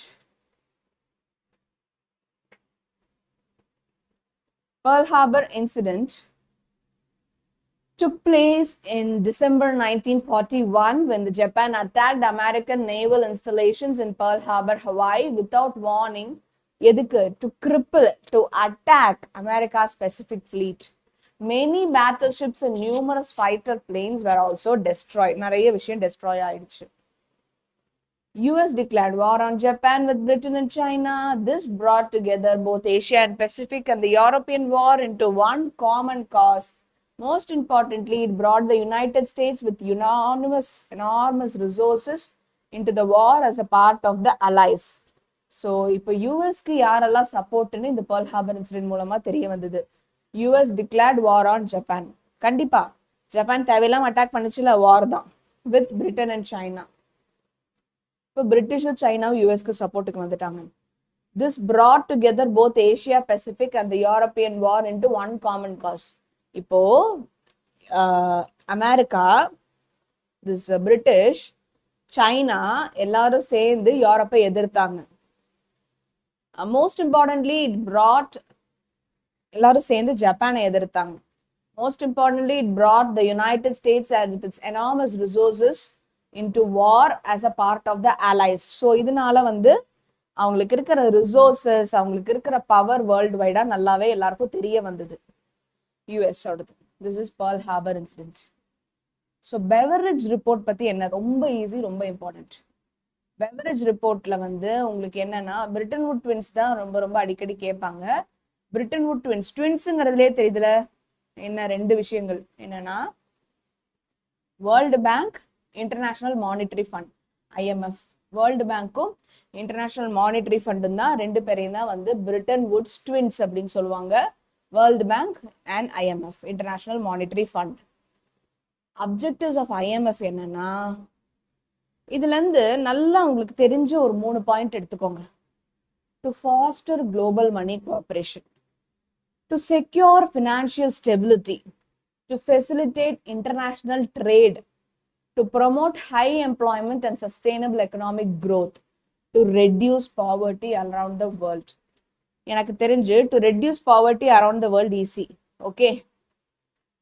took place in December 1941 when the Japan attacked American naval installations in Pearl Harbor, Hawaii without warning. எதுக்கு? To cripple, to attack America's Pacific fleet. Many battleships and numerous fighter planes were also destroyed. நிறைய விஷயம் destroy ஆயிடுச்சு. US declared war on Japan with Britain and China. This brought together both Asia and Pacific and the European war into one common cause. Most importantly, it brought the United States with enormous resources into the war as a part of the Allies. So, இப்போ யூஎஸ்க்கு யாரெல்லாம் சப்போர்ட்னு இந்த Pearl Harbor incident மூலமா தெரிய வந்தது. US declared war on Japan. கண்டிப்பா Japan தேவையில்லாம attack பண்ணிச்சுல, வார் தான், with Britain and China. இப்போ பிரிட்டிஷும் சைனாவும் யூஎஸ்க்கு சப்போர்ட்டுக்கு வந்துட்டாங்க. This brought together both Asia Pacific and the European war into one common cause. இப்போ அமெரிக்கா, this பிரிட்டிஷ், சைனா எல்லாரும் சேர்ந்து யூரோப்பை எதிர்த்தாங்க. Most importantly, it brought எல்லாரும் சேர்ந்து ஜப்பானை எதிர்த்தாங்க. Most importantly, it brought the United States with its enormous resources into war as a part of the allies. So இதனால வந்து அவங்களுக்கு இருக்கிற ரிசோர்சஸ், அவங்களுக்கு இருக்கிற பவர் வேர்ல்டு வைடா நல்லாவே எல்லாருக்கும் தெரிய வந்தது யூஎஸ் ஓடது. This is Pearl Harbor incident. So Beveridge report பத்தி என்ன, ரொம்ப ஈஸி, ரொம்ப இம்பார்ட்டன்ட். பெவரேஜ் ரிப்போர்ட்ல வந்து உங்களுக்கு என்னன்னா பிரிட்டன் வுட் ட்வின்ஸ் தான் ரொம்ப ரொம்ப அடிக்கடி கேட்பாங்க. பிரிட்டன் வுட் ட்வின்ஸ், ட்வின்ஸுங்கிறதுலே தெரியுதுல என்ன, ரெண்டு விஷயங்கள் என்னன்னா World Bank, International monetary Fund, IMF. World பேங்க்கும் இன்டர்நேஷனல் மானிட்டரி ஃபண்டும் தான், ரெண்டு பேரையும் தான் வந்து பிரிட்டன் வுட்ஸ் ட்வின்ஸ் அப்படின்னு சொல்லுவாங்க. World bank and IMF, international monetary fund. Objectives of IMF என்னன்னா இதுலேருந்து நல்லா உங்களுக்கு தெரிஞ்ச ஒரு 3 பாயிண்ட் எடுத்துக்கோங்க. To foster global money cooperation, to secure financial stability, to facilitate international trade, to promote high employment and sustainable economic growth, to reduce poverty around the world. எனக்கு தெரிஞ்சு to reduce poverty around the world easy, okay?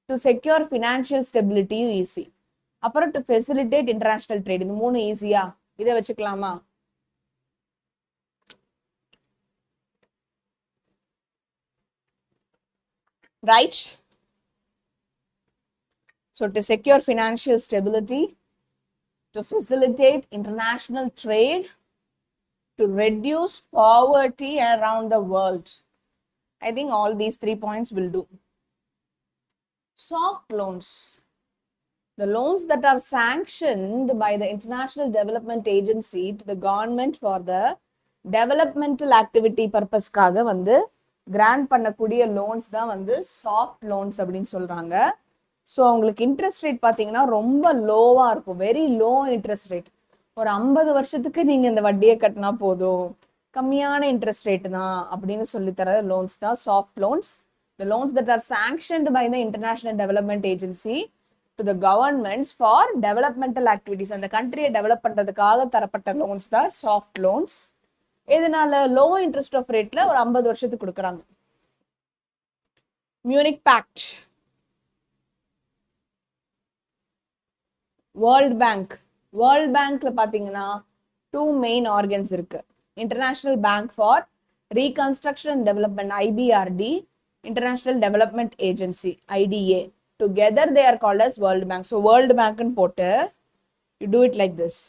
To secure financial stability easy. அப்புறம் to facilitate international trade, இது 3 ஈஸியா? இதை வச்சுக்கலாமா? Right? So to secure financial stability, to facilitate international trade, to reduce poverty around the world. I think all these 3 points will do. Soft loans. The loans that are sanctioned by the International Development Agency to the government for the developmental activity purpose-காக வந்து grant பண்ணக்கூடிய loans தான் வந்து soft loans அப்படின்னு சொல்றாங்க. So உங்களுக்கு interest rate பார்த்தீங்கன்னா ரொம்ப லோவாக இருக்கும், வெரி லோ இன்ட்ரெஸ்ட் ரேட். ஒரு 50 வருஷத்துக்கு நீங்கள் இந்த வட்டியை கட்டினா போதும், கம்மியான இன்ட்ரெஸ்ட் ரேட்டு தான் அப்படின்னு சொல்லித்தர லோன்ஸ் தான் soft loans. The loans that are sanctioned by the international development agency to the governments for developmental activities, அந்த கண்ட்ரியை டெவலப் பண்ணுறதுக்காக தரப்பட்ட லோன்ஸ் தான் சாஃப்ட் லோன்ஸ். இதனால லோ இன்ட்ரெஸ்ட் ஆஃப் ரேட்ல ஒரு 50 வருஷத்துக்கு கொடுக்குறாங்க. Munich pact, world bank. World பேங்க்ல பாத்தீங்கன்னா 2 மெயின் ஆர்கன்ஸ் இருக்கு. International bank for reconstruction and development, IBRD, international development agency, IDA. Together they are called as world bank. So World பேங்க்னு போட்டு you do it like this.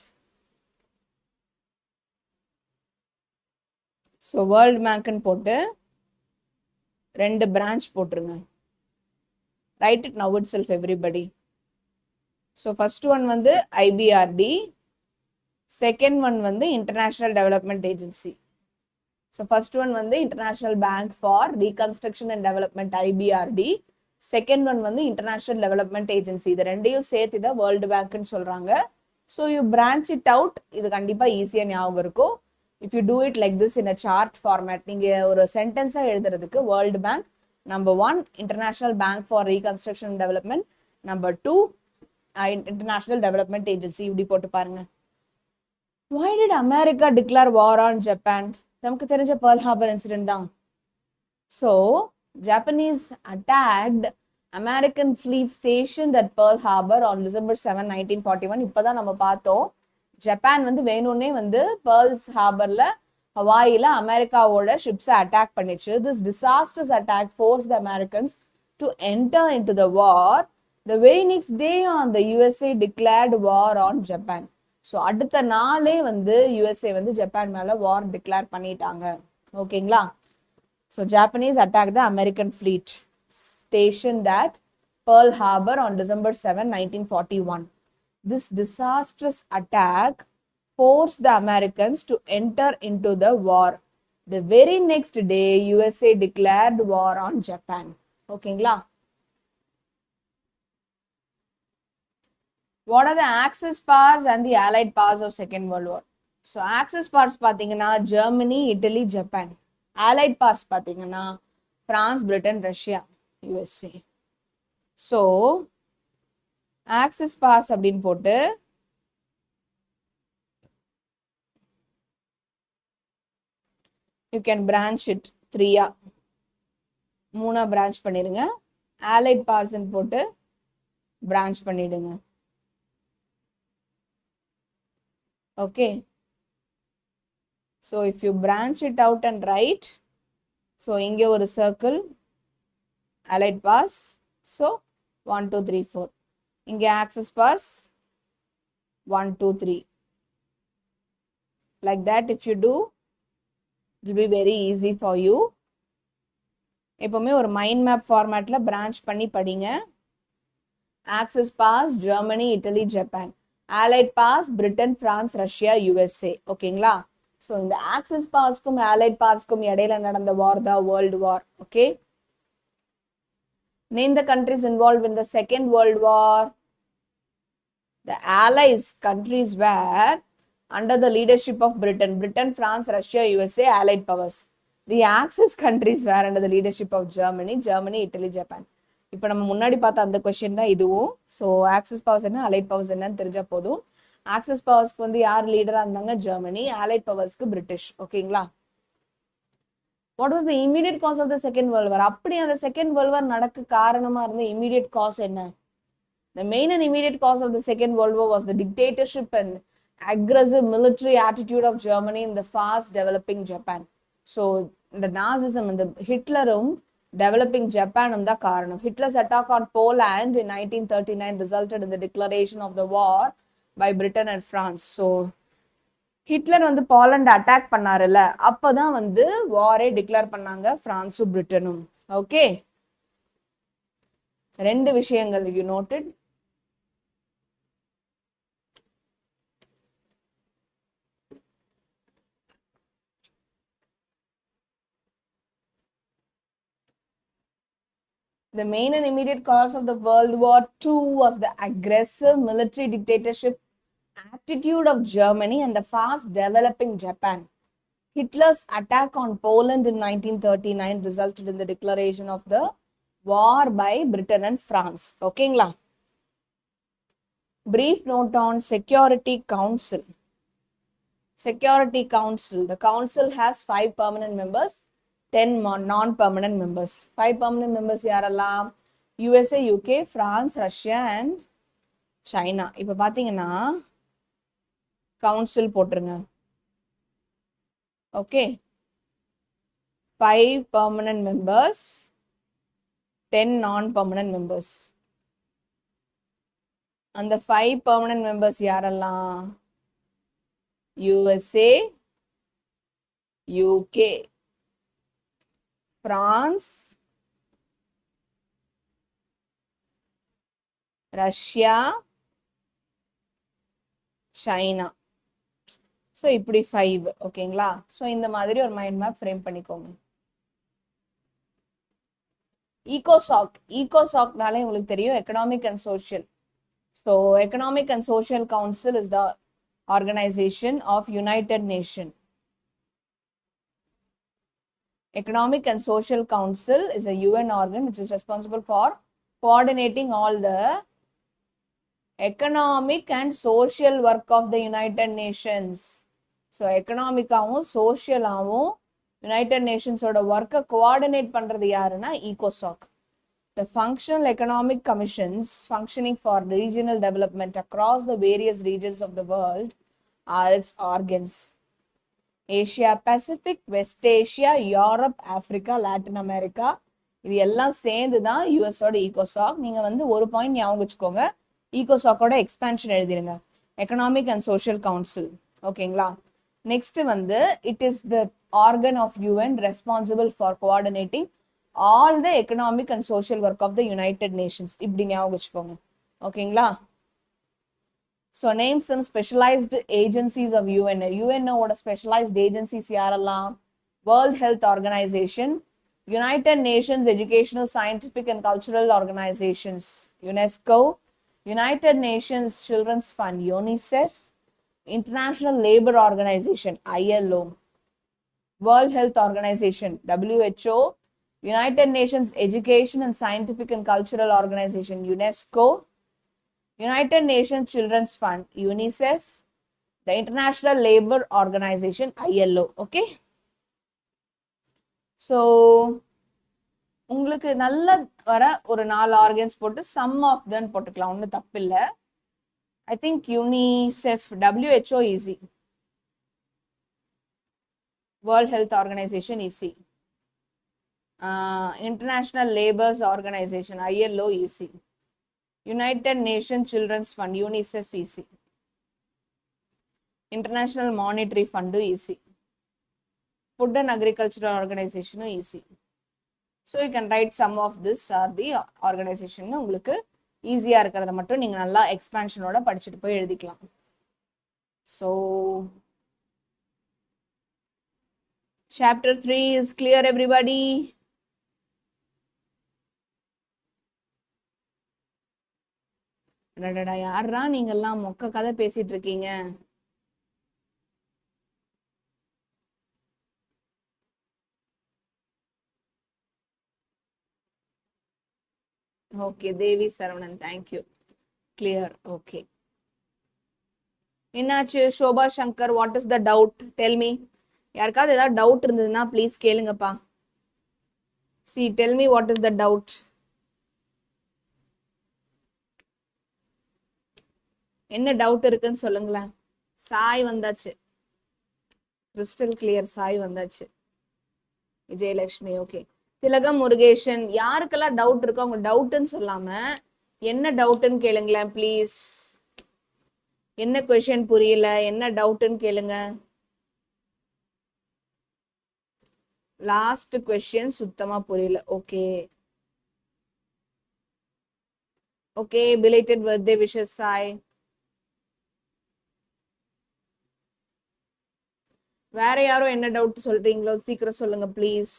So World பேங்க்னு போட்டு 2 branch போட்டுருங்க. Write it now itself everybody. So first one வந்து IBRD, second one வந்து International Development Agency. So first one வந்து International Bank for Reconstruction and Development, IBRD, second one வந்து International Development Agency. இது ரெண்டையும் சேர்த்து தான் வேர்ல்டு பேங்க்னு சொல்றாங்க. So you branch it out, இது கண்டிப்பா ஈஸியா ஞாபகம் இருக்கும். If you do it like this in a chart format, நீங்க ஒரு சென்டென்ஸா எழுதுறதுக்கு world bank, number 1 International Bank for Reconstruction and Development, number 2 International Development Agency. இப்படி போட்டு பாருங்க. Why did America declare war on Japan? நமக்கு தெரிஞ்ச Pearl Harbor incident தான். So Japanese attacked American fleet stationed at Pearl Harbor on December 7, 1941. இப்பதான் நம்ம பார்த்தோம், Japan வந்து வேணும்னே வந்து Pearl Harborல ஹவாயில அமெரிக்காவோட ஷிப்ஸை அட்டாக் பண்ணிச்சு. This disastrous attack forced the Americans to enter into the war. The very next day on the USA declared war on Japan. So அடுத்த நாளே வந்து USA வந்து ஜப்பான் மேல war declare பண்ணிட்டாங்க. ஓகேங்களா? So Japanese attacked the American fleet stationed at Pearl Harbor on December 7, 1941. This disastrous attack forced the Americans to enter into the war. The very next day USA declared war on Japan. ஓகேங்களா? What are the Axis powers and the Allied powers of Second World War? So Axis powers பார்த்தீங்கன்னா Germany, Italy, Japan. Allied powers பார்த்தீங்கன்னா France, Britain, Russia, USA. So Axis powers அப்படின்னு போட்டு you can branch it 3-ஆ, 3-ஆ branch பண்ணிடுங்க. Allied powers போட்டு branch பண்ணிடுங்க. Okay, so if you branch it out and write, so இங்க ஒரு circle, allied powers, so 1 2 3 4, இங்க Axis powers 1 2 3, like that. If you do, it will be very easy for you. எப்பவுமே ஒரு mind map ஃபார்மேட்ல branch பண்ணி படிங்க. Axis powers Germany, Italy, Japan. Allied powers Britain, France, Russia, USA. ஓகேங்களா? So இந்த axis பவர்ஸ்க்கும் allied பவர்ஸ்க்கும் இடையில நடந்த வார் தான் world war. Okay, name the countries involve in the second world war. The allies countries were under the leadership of Britain. Britain, France, Russia, USA, allied powers. The Axis countries were under the leadership of Germany, Italy, Japan. இப்போ நம்ம முன்னாடி பார்த்த அந்த question தான் இதுவும். So Axis powers என்ன, Allied powers என்னன்னு தெரிஞ்சா போதும். ஆக்சிஸ் பவர்ஸ்க்கு வந்து யார் லீடரா இருந்தாங்க, ஜெர்மனி. அலைட் பவர்ஸ்க்கு பிரிட்டிஷ். ஓகேங்களா? What was the immediate cause of the second world war? அப்படி அந்த செகண்ட் வேர்ல்ட் வார் நடக்க காரணமா இருந்த இமீடியட் காஸ் என்ன? The main and immediate cause of the Second World War was the dictatorship and aggressive military attitude of Germany in the fast developing Japan. So, the Nazism and the Hitlerum developing Japan and the karanam. Hitler's attack on Poland in 1939 resulted in the declaration of the war by Britain and France. So, Hitler வந்து Poland attack பண்ணாருல்ல, அப்பதான் வந்து வாரே declare பண்ணாங்க பிரான்ஸும் பிரிட்டனும். Okay, ரெண்டு விஷயங்கள் you noted. The main and immediate cause of the World War II was the aggressive military dictatorship attitude of Germany and the fast developing Japan. Hitler's attack on Poland in 1939 resulted in the declaration of the war by Britain and France. Okay, brief note on Security Council. Security Council. The council has 5 permanent members, 10 non-permanent members. 5 permanent members யாரெல்லாம்? USA, UK, France, Russia and China. இப்போ பார்த்தீங்கன்னா council போட்டுருங்க. Okay, 5 permanent members, 10 non-permanent members. And the 5 permanent members யாரெல்லாம்? USA, UK, France, Russia, China. So, இப்படி 5. ஓகேங்களா? So இந்த மாதிரி ஒரு மைண்ட் மேப் ஃப்ரேம் பண்ணிக்கோங்க. ஈகோசாக்னாலே உங்களுக்கு தெரியும், economic and social. So economic and social council is the organization of United Nations. Economic and Social Council is a UN organ which is responsible for coordinating all the economic and social work of the United Nations. So economic ஆவும் social ஆவும் United Nations ஓட work coordinate பண்றது யாருன்னா ECOSOC. The functional economic commissions functioning for regional development across the various regions of the world are its organs. Asia Pacific, West Asia, Europe, Africa, Latin America, இது எல்லாம் சேர்ந்து தான் US ஓட ECOSOC. நீங்க வந்து ஒரு பாயிண்ட் ஞாபகம் வச்சுக்கோங்க, ECOSOC ஓட எக்ஸ்பான்ஷன் எழுதிருங்க, எக்கனாமிக் அண்ட் சோஷியல் கவுன்சில். ஓகேங்களா? நெக்ஸ்ட் வந்து it is the organ of UN responsible for coordinating all the economic and social work of the United Nations. இப்படி ஞாபகம் வச்சுக்கோங்க. ஓகேங்களா? So name some specialized agencies of UN. UN ஓட specialized agencies யாரெல்லாம்? World Health Organization, United Nations Educational, Scientific and Cultural Organizations, UNESCO, United Nations Children's Fund, UNICEF, International Labour Organization, ILO, World Health Organization, WHO, United Nations Education and Scientific and Cultural Organization, UNESCO, United Nations Children's Fund, UNICEF, the International Labour Organization, ILO. Okay? So, உங்களுக்கு நல்ல வர ஒரு 4 organs போட்டு some of தன் போட்டுக்கலாம், ஒன்றும் தப்பு இல்லை. I think UNICEF, WHO easy, World Health Organization easy, International Labour Organization, ILO easy, United Nations Children's Fund, UNICEF easy, International Monetary Fund easy, Food and Agricultural Organization easy. So you can write some of this are the organization. உங்களுக்கு ஈஸியா இருக்கிறத மட்டும் நீங்க நல்லா எக்ஸ்பான்ஷனோட படிச்சுட்டு போய் எழுதிக்கலாம். So chapter 3 is clear, everybody? அடடா, யாரா நீங்கெல்லாம் மொக்க கதை பேசிட்டு இருக்கீங்க? Okay, Devi Saravanan, thank you. Clear. Okay, என்னாச்சு Shobha Shankar? What is the doubt? Tell me. யாருக்காவது ஏதாவது டவுட் இருந்ததுன்னா ப்ளீஸ் கேளுங்கப்பா. See, tell me what is the doubt. என்ன டவுட் இருக்குன்னு சொல்லுங்களேன். சாய் வந்தாச்சு. கிறிஸ்டல் கிளியர், சாய் வந்தாச்சு. விஜயலட்சுமி, ஓகே. திலகம் முருகேசன், யாருக்கெல்லாம் டவுட் இருக்கோ அவங்க டவுட்னு சொல்லாம என்ன டவுட்னு கேளுங்களேன் ப்ளீஸ். என்ன கொஸ்டின் புரியல, என்ன டவுட்னு கேளுங்க. லாஸ்ட் கொஸ்டின் சுத்தமா புரியல. Okay okay, belated birthday wishes Sai. வேற யாரும் என்ன டவுட் சொல்றீங்களோ சீக்கிரம் சொல்லுங்க please.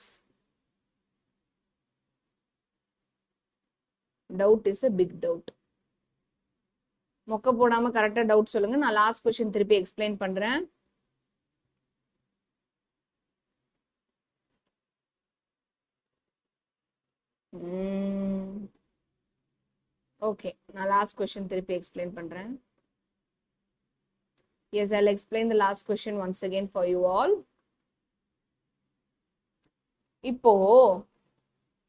Doubt is a big doubt. மொக்க போடாம கரெக்டா டவுட் சொல்லுங்க. நான் லாஸ்ட் கொஸ்டின் திருப்பி எக்ஸ்பிளைன் பண்றேன். ஓகே, நான் லாஸ்ட் கொஸ்டின் திருப்பி எக்ஸ்பிளைன் பண்றேன். Yes, I'll explain the last question once again for you all. இப்போ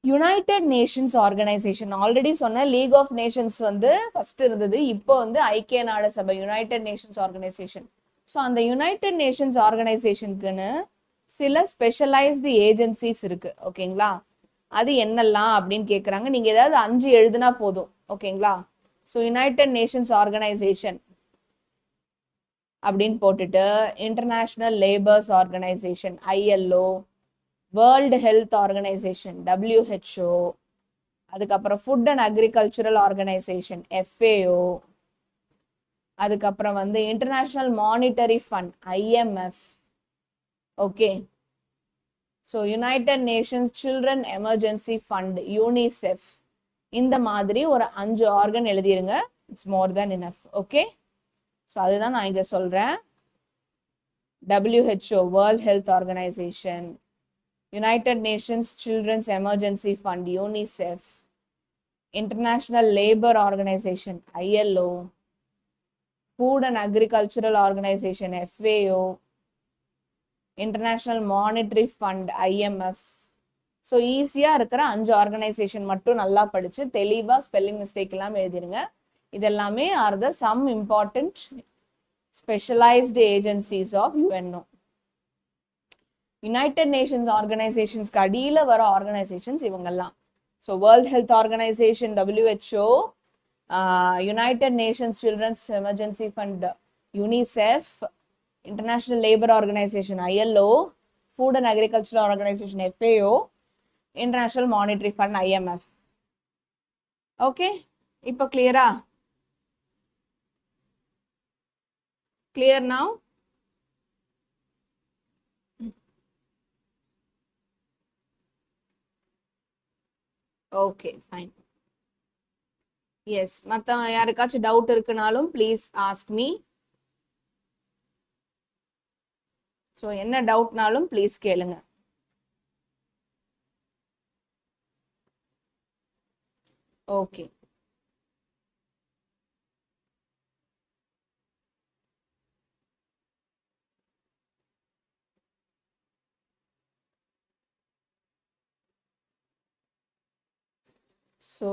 யுனைடெட் நேஷன்ஸ் ஆர்கனைசேஷன் ஆல்ரெடி சொன்ன, லீக் ஆஃப் நேஷன்ஸ் வந்து ஃபர்ஸ்ட் இருந்தது. இப்போ வந்து ஐக்கிய நாடு சபை, யுனைடெட் நேஷன்ஸ் ஆர்கனைசேஷன். ஸோ அந்த யுனைடெட் நேஷன்ஸ் ஆர்கனைசேஷனுக்குன்னு சில ஸ்பெஷலைஸ்டு ஏஜென்சிஸ் இருக்கு. ஓகேங்களா? அது என்னெல்லாம் அப்படின்னு கேட்குறாங்க. நீங்க ஏதாவது 5 எழுதுனா போதும். ஓகேங்களா? ஸோ யுனைடெட் நேஷன்ஸ் ஆர்கனைசேஷன் அப்படின்னு போட்டுட்டு International Labours Organisation ILO, World Health Organisation WHO, அதுக்கப்புறம் Food and Agricultural Organisation FAO, அதுக்கப்புறம் வந்து International monetary Fund IMF. Okay, so United Nations Children Emergency Fund UNICEF. இந்த மாதிரி ஒரு 5 ஆர்கன் எழுதிருங்க. It's more than enough. Okay, so அதுதான் நான் இங்கே சொல்றேன். WHO, World Health Organisation, United Nations Children's Emergency Fund UNICEF, International Labour Organisation ILO, Food and Agricultural Organisation FAO, International monetary Fund IMF. So ஈஸியாக இருக்கிற 5 organisation மட்டும் நல்லா படித்து தெளிவாக ஸ்பெல்லிங் மிஸ்டேக் எல்லாம் எழுதிருங்க. இதெல்லாமே are the some important specialised agencies of UNO. United Nations ஆர்கனைசேஷன்ஸ்க்கு அடியில் வர ஆர்கனைசேஷன்ஸ் இவங்கெல்லாம். So World Health Organisation WHO, United Nations Children's Emergency Fund UNICEF, International Labour Organisation ILO, Food and Agricultural Organisation FAO, International monetary Fund IMF. Okay, இப்போ கிளியரா? Clear now? Okay, fine. Yes, மத்த யாருக்காச்சும் doubt இருக்குனாலும் please ask me. So என்ன டவுட்னாலும் please கேளுங்க. Okay, so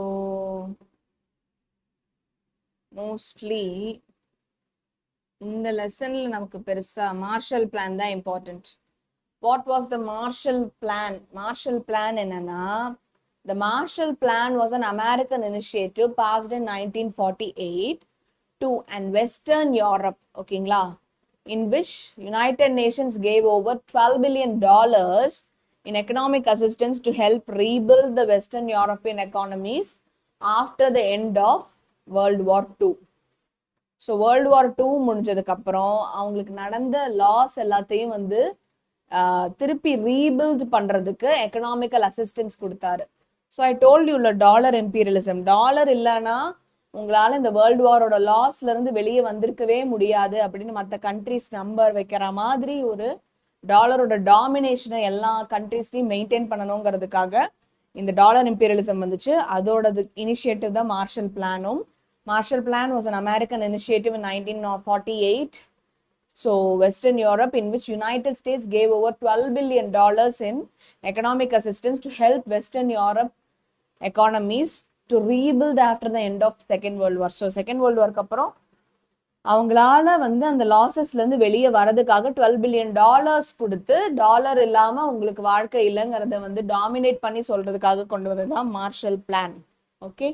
mostly இந்த லெசன்ல நமக்கு பெருசா மார்ஷல் பிளான் தான் important. What was the Marshall plan? Marshall plan என்னன்னா, the Marshall Plan was an American initiative passed in 1948 to and Western Europe, ஓகேங்களா, in which United Nations gave over $12 billion in economic assistance to help rebuild the Western European economies after the end of World War II. So world war 2 முடிஞ்சதுக்கு அப்புறம் அவங்களுக்கு நடந்த loss எல்லாத்தையும் வந்து திருப்பி rebuild பண்றதுக்கு economical assistance கொடுத்தாரு. So I told you dollar imperialism. Dollar இல்லைன்னா உங்களால இந்த வேர்ல்டு வாரோட லாஸ்ல இருந்து வெளியே வந்திருக்கவே முடியாது அப்படின்னு மற்ற கண்ட்ரிஸ் நம்பர் வைக்கிற மாதிரி ஒரு டாலரோட டாமினேஷனை எல்லா கண்ட்ரீஸ்லையும் மெயின்டைன் பண்ணணுங்கிறதுக்காக இந்த டாலர் இம்பீரியலிசம் வந்துச்சு. அதோட இனிஷியேட்டிவ் தான் மார்ஷல் பிளானும். Marshall Plan was an American initiative in 1948. So Western Europe, in which United States gave over $12 billion in economic assistance to help Western Europe economies to rebuild after the end of Second World War. So Second World War அப்புறம் அவங்களால வந்து அந்த லாசஸ்ல இருந்து வெளியே வரதுக்காக $12 billion கொடுத்து dollar இல்லாம உங்களுக்கு வாழ்க்கை இல்லைங்கிறத வந்து டாமினேட் பண்ணி சொல்றதுக்காக கொண்டு வந்ததுதான் Marshall plan. Okay,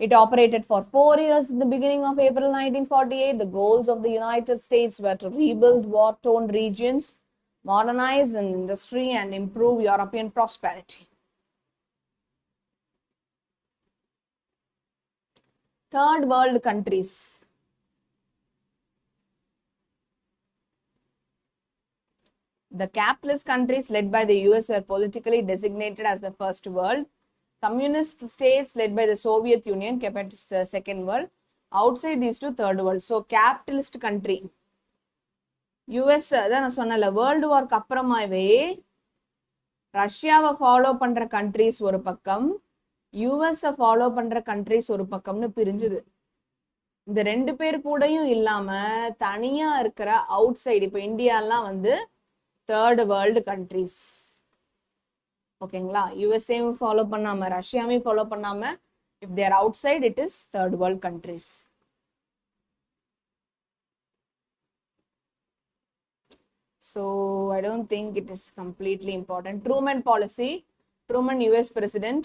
it operated for 4 years in the beginning of April 1948. The goals of the United States were to rebuild war-torn regions, modernize an industry, and improve European prosperity. Third world countries. The capitalist countries led by the US were politically designated as the first world. Communist states led by the Soviet Union kept it second world. Outside these two, third world. So capitalist country. US அதான் நான் சொன்னல world வார்க்கு அப்புறமாவே ரஷ்யாவை follow பண்ற countries ஒரு பக்கம், யூஎஸ்ஸை follow பண்ற countries ஒரு பக்கம்னு பிரிஞ்சுது. இந்த ரெண்டு பேர் கூடயும் இல்லாம தனியா இருக்கிற அவுட் சைடு, இப்போ இந்தியாலாம் வந்து தேர்ட் வேர்ல்டு கண்ட்ரிஸ். ஓகேங்களா, யூஎஸ்ஏவும் ஃபாலோ பண்ணாம ரஷ்யாவையும் ஃபாலோ பண்ணாம, if there outside it is third world countries. So I don't think it is completely important. Truman policy. Truman, US president.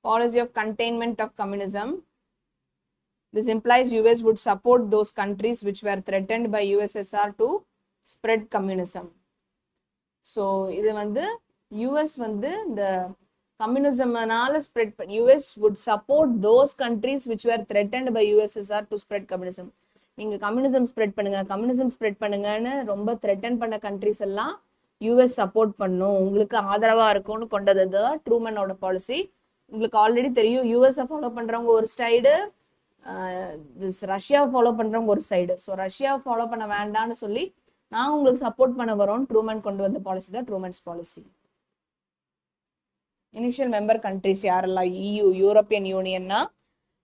Policy of containment of communism. This implies US would support those countries which were threatened by USSR to spread communism. So இது வந்து US வந்து இந்த கம்யூனிசம்னால spread பண்ணி, US would support those countries which were threatened by USSR to spread communism. நீங்க communism spread பண்ணுங்க, communism spread பண்ணுங்கன்னு ரொம்ப threaten பண்ண கண்ட்ரிஸ் எல்லாம் யூஎஸ் சப்போர்ட் பண்ணும், உங்களுக்கு ஆதரவா இருக்கும்னு கொண்டது தான் ட்ரூமனோட பாலிசி. உங்களுக்கு ஆல்ரெடி தெரியும், யூஎஸ்ஐ ஃபாலோ பண்றவங்க ஒரு சைடு, ரஷ்யாவை ஃபாலோ பண்றவங்க ஒரு சைடு. ஸோ ரஷ்யாவை ஃபாலோ பண்ண வேண்டாம்னு சொல்லி நாங்கள் உங்களுக்கு சப்போர்ட் பண்ண வரோம். ட்ரூமன் கொண்டு வந்த பாலிசி தான் Truman's policy. Initial member countries யாரெல்லாம்? EU யூரோப்பியன் யூனியன்னா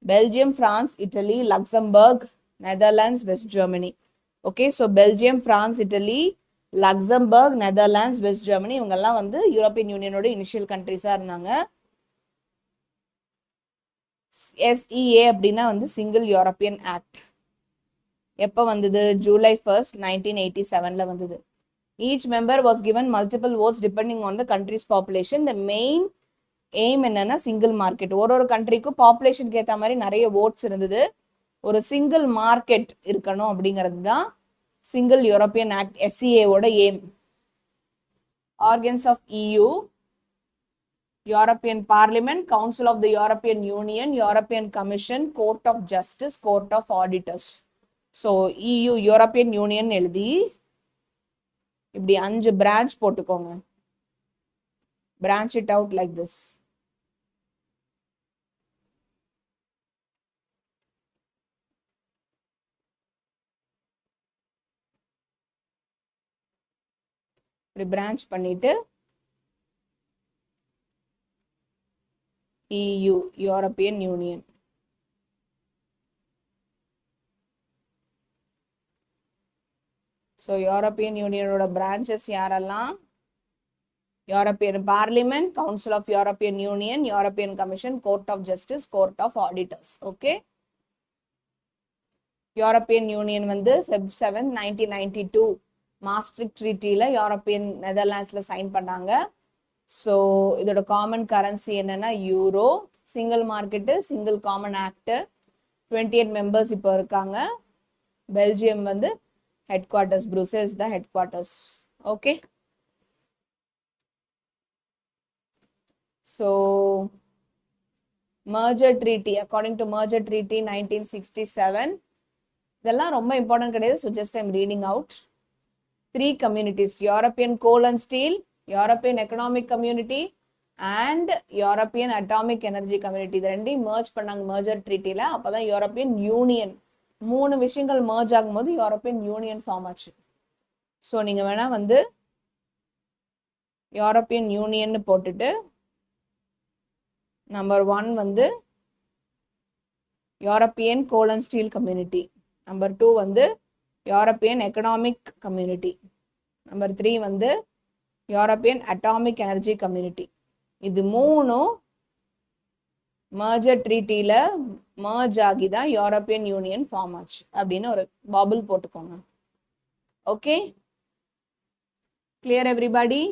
Belgium, France, Italy, Luxembourg, Netherlands, West Germany. Okay, so Belgium, France, Italy, Luxembourg, Netherlands, West Germany இவங்கெல்லாம் வந்து யூரோப்பியன் யூனியனோட இனிஷியல் கண்ட்ரிஸாக இருந்தாங்க. SEA அப்படின்னா வந்து சிங்கிள் யூரோப்பியன் ஆக்ட். எப்போ வந்தது? July 1st, 1987 வந்தது. Each member was given multiple votes depending on the country's population. The main aim என்னன்னா single market. ஒரு கண்ட்ரிக்கும் பாப்புலேஷனுக்கு ஏற்ற மாதிரி நிறைய ஓட்ஸ் இருந்தது. ஒரு சிங்கிள் மார்க்கெட் இருக்கணும் அப்படிங்கிறது தான் சிங்கிள் யூரோப்பியன் ஆக்ட், SEA-ஓட aim. Organs of EU, European Parliament, Council of the European Union, European Commission, Court of Justice, Court of Auditors. So EU European Union எழுதி இப்படி 5 பிரான்ச் போட்டுக்கோங்க. Branch it out like this. இப்படி branch பண்ணிட்டு EU European Union. So European யூனியனோட branches யாரெல்லாம்? European Parliament, Council of European Union, European Commission, Court of Justice, Court of Auditors. Okay, European Union வந்து Feb 7, 1992 Maastricht ட்ரீட்டியில் European நெதர்லாண்ட்ஸில் sign பண்ணாங்க. So இதோட common currency என்னன்னா euro. Single market, single common act. 28 members இப்போ இருக்காங்க. Belgium வந்து head quarters, Brussels தான் head quarters. Okay, so merger treaty, according to merger treaty 1967, இதெல்லாம் ரொம்ப இம்பார்ட்டன்ட் கிடையாது. So just I'm reading out. 3 communities, European coal and steel, European economic community, and European atomic energy community. இது ரெண்டையும் merge பண்ணாங்க merger ட்ரீட்டியில். அப்போ தான் European union, 3 விஷயங்கள் merge ஆகும்போது யூரோப்பியன் யூனியன் ஃபார்ம் ஆச்சு. ஸோ நீங்கள் வேணால் வந்து யூரோப்பியன் யூனியன் போட்டுட்டு நம்பர் 1 வந்து European goal and Steeles community, number 2 வந்து யூரோப்பியன் எக்கனாமிக் கம்யூனிட்டி, நம்பர் 3 வந்து யூரோப்பியன் அட்டாமிக் எனர்ஜி கம்யூனிட்டி. இது 3ம் மர்ஜர் ட்ரீட்டியில் மர்ஜ் ஆகி தான் யூரோப்பியன் யூனியன் ஃபார்ம் ஆச்சு அப்படின்னு ஒரு பபிள் போட்டுக்கோங்க. Okay, clear everybody?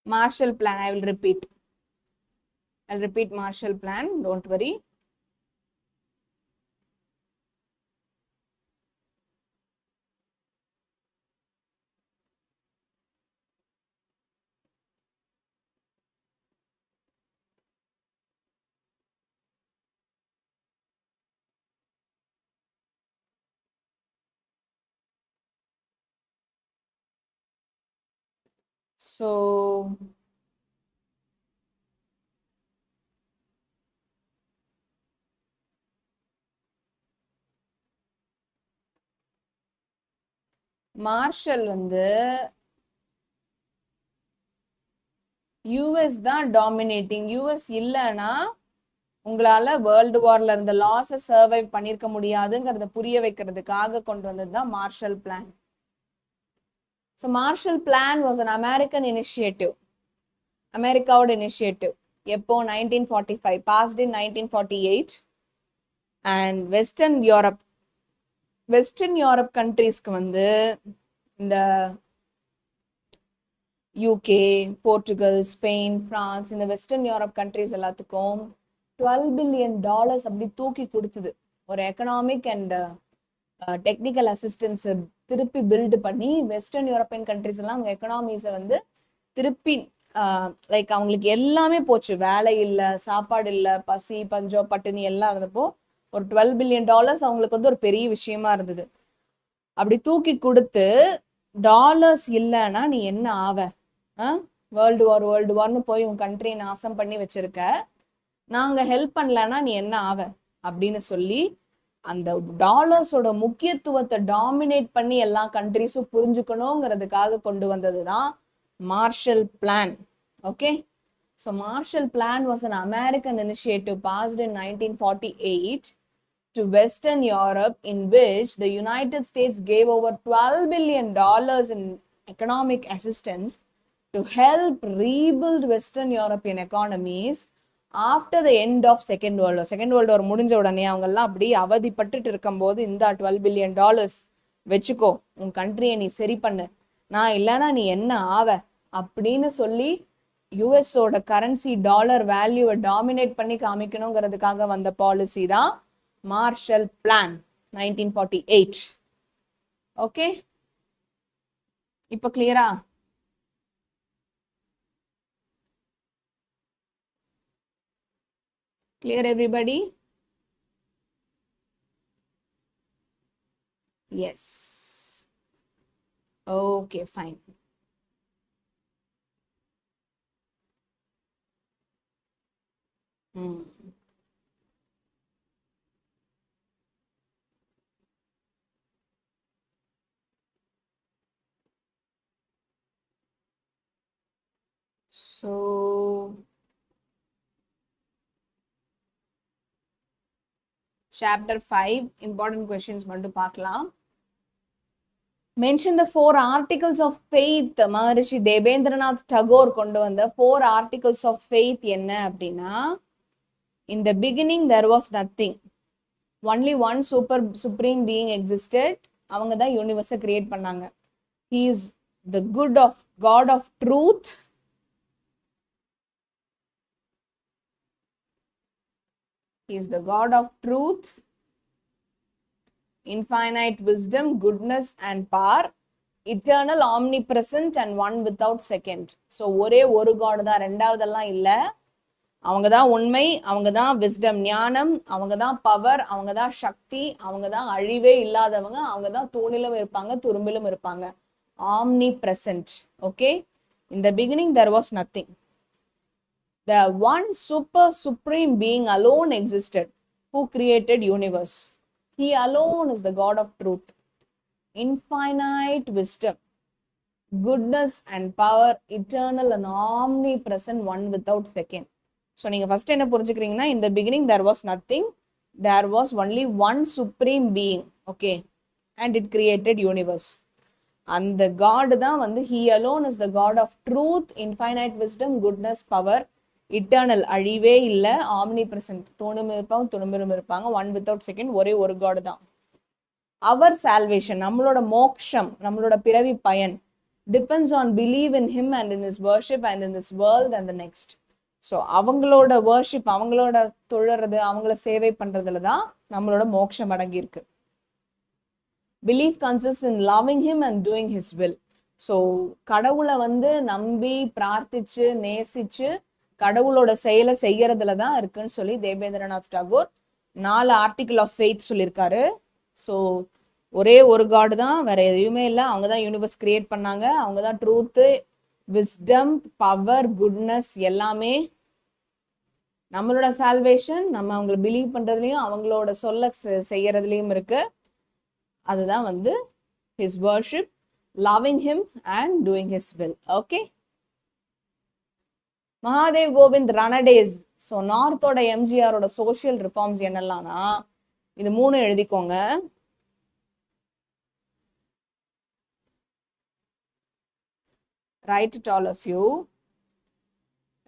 Marshall Plan, I will repeat. I'll repeat Marshall Plan, don't worry. So Marshall வந்து யூஎஸ் தான் டாமினேட்டிங். யூஎஸ் இல்லைன்னா உங்களால வேர்ல்டு வார்ல இருந்த லாஸை சர்வைவ் பண்ணியிருக்க முடியாதுங்கிறத புரிய வைக்கிறதுக்காக கொண்டு வந்தது தான் Marshall Plan. So Marshall plan was an American initiative, அமெரிக்காவோட இனிஷியேட்டிவ். எப்போ 1945, passed in 1948. And Western Europe கண்ட்ரீஸ்க்கு வந்து இந்த யூகே, போர்ச்சுகல், ஸ்பெயின், பிரான்ஸ், இந்த வெஸ்டர்ன் யூரோப் கண்ட்ரீஸ் எல்லாத்துக்கும் $12 பில்லியன் அப்படி தூக்கி கொடுத்தது. ஒரு எக்கனாமிக் அண்ட் டெக்னிக்கல் அசிஸ்டன்ஸ் திருப்பி பில்டு பண்ணி வெஸ்டர்ன் யூரோப்பியன் கண்ட்ரிஸ் எல்லாம் அவங்க எக்கனாமிஸை வந்து திருப்பி லைக் அவங்களுக்கு எல்லாமே போச்சு. வேலை இல்லை, சாப்பாடு இல்லை, பசி பஞ்சம் பட்டினி எல்லாம் இருந்தப்போ ஒரு $12 பில்லியன் அவங்களுக்கு வந்து ஒரு பெரிய விஷயமா இருந்தது. அப்படி தூக்கி கொடுத்து டாலர்ஸ் இல்லைன்னா நீ என்ன ஆவ, வேர்ல்டு வார்னு போய் உன் கண்ட்ரியை நாசம் பண்ணி வச்சிருக்க, நாங்க ஹெல்ப் பண்ணலன்னா நீ என்ன ஆவ அப்படின்னு சொல்லி அந்த டாலர்ஸோட முக்கியத்துவத்தை டாமினேட் பண்ணி எல்லா கண்ட்ரிஸும் புரிஞ்சுக்கணுங்கிறதுக்காக கொண்டு வந்தது தான் Marshall plan. Okay, so Marshall plan was an American initiative passed in 1948 to Western Europe, in which the United States gave over $12 billion in economic assistance to help rebuild Western European economies after the end of Second World War. Second World War முடிஞ்ச உடனே அவங்கெல்லாம் அப்படி அவதிப்பட்டுட்டு இருக்கும்போது இந்த $12 billion வச்சுக்கோ, உன் கண்ட்ரியை நீ சரி பண்ணு, நான் இல்லைன்னா நீ என்ன ஆவ அப்படின்னு சொல்லி யூஎஸோட கரன்சி டாலர் வேல்யூவை டாமினேட் பண்ணி காமிக்கணுங்கிறதுக்காக வந்த பாலிசி தான் மார்ஷல் பிளான் 1948. ஓகே, இப்போ கிளியரா? Clear everybody? Yes. Okay, fine. So chapter 5 important questions மட்டும் பார்க்கலாம். Mention the 4 articles of faith. மகரிஷி தேவேந்திரநாத் டகோர் கொண்டு வந்த 4 articles of faith என்ன அப்படின்னா, in the beginning there was nothing, only one supreme being existed. அவங்க தான் யூனிவர்ஸை கிரியேட் பண்ணாங்க. He is the God of truth. He is the God of truth, infinite wisdom, goodness and power, eternal, omnipresent and one without second. So ஒரே ஒரு God தான், ரெண்டாவதெல்லாம் இல்லை. அவங்க தான் உண்மை, அவங்க தான் விஸ்டம் ஞானம், அவங்க தான் பவர், அவங்க தான் சக்தி, அவங்க தான் அழிவே இல்லாதவங்க, அவங்க தான் தூணிலும் இருப்பாங்க துரும்பிலும் இருப்பாங்க. Omni present. Okay, in the beginning there was nothing. The one supreme being alone existed who created universe. He alone is the God of truth, infinite wisdom, goodness and power, eternal and omnipresent, one without second. So நீங்க first என்ன புரிஞ்சுக்கிறீங்கன்னா, in the beginning there was nothing, there was only one supreme being, okay, and it created universe. அந்த God தான் வந்து he alone is the God of truth, infinite wisdom, goodness, power, eternal, அழிவே இல்லை, omnipresent, தோணும் இருப்பாங்க துணும்பிலும் இருப்பாங்க, one without second, ஒரே ஒரு God தான். our salvation, நம்மளோட மோக்ஷம், நம்மளோட பிறவி பயன், depends on belief in him and in his worship and in this world and the next. So அவங்களோட வர்ஷிப், அவங்களோட தொழுறது, அவங்கள சேவை பண்றதுல தான் நம்மளோட மோட்சம் அடங்கியிருக்கு. Belief consist in loving him and doing his will. So கடவுளை வந்து நம்பி பிரார்த்திச்சு நேசிச்சு கடவுளோட செயலை செய்யறதுல தான் இருக்குன்னு சொல்லி Debendranath Tagore 4 article of faith சொல்லியிருக்காரு. ஸோ ஒரே ஒரு காடு தான், வேற எதுவுமே இல்லை. அவங்க தான் யூனிவர்ஸ் கிரியேட் பண்ணாங்க, அவங்க தான் ட்ரூத்து, விஸ்டம், பவர், குட்னஸ் எல்லாமே. நம்மளோட சால்வேஷன் நம்ம அவங்கள பிலீவ் பண்றதுலயும் அவங்களோட சொல்ல செய்யறதுலயும் இருக்கு. அதுதான் வந்து his worship, loving him and doing his will. Okay, Mahadev Govind Ranade's. So நார்த்தோட எம்ஜிஆரோட சோஷியல் ரிஃபார்ம்ஸ் என்னெல்லாம்னா இது 3 எழுதிக்கோங்க. write it all of you.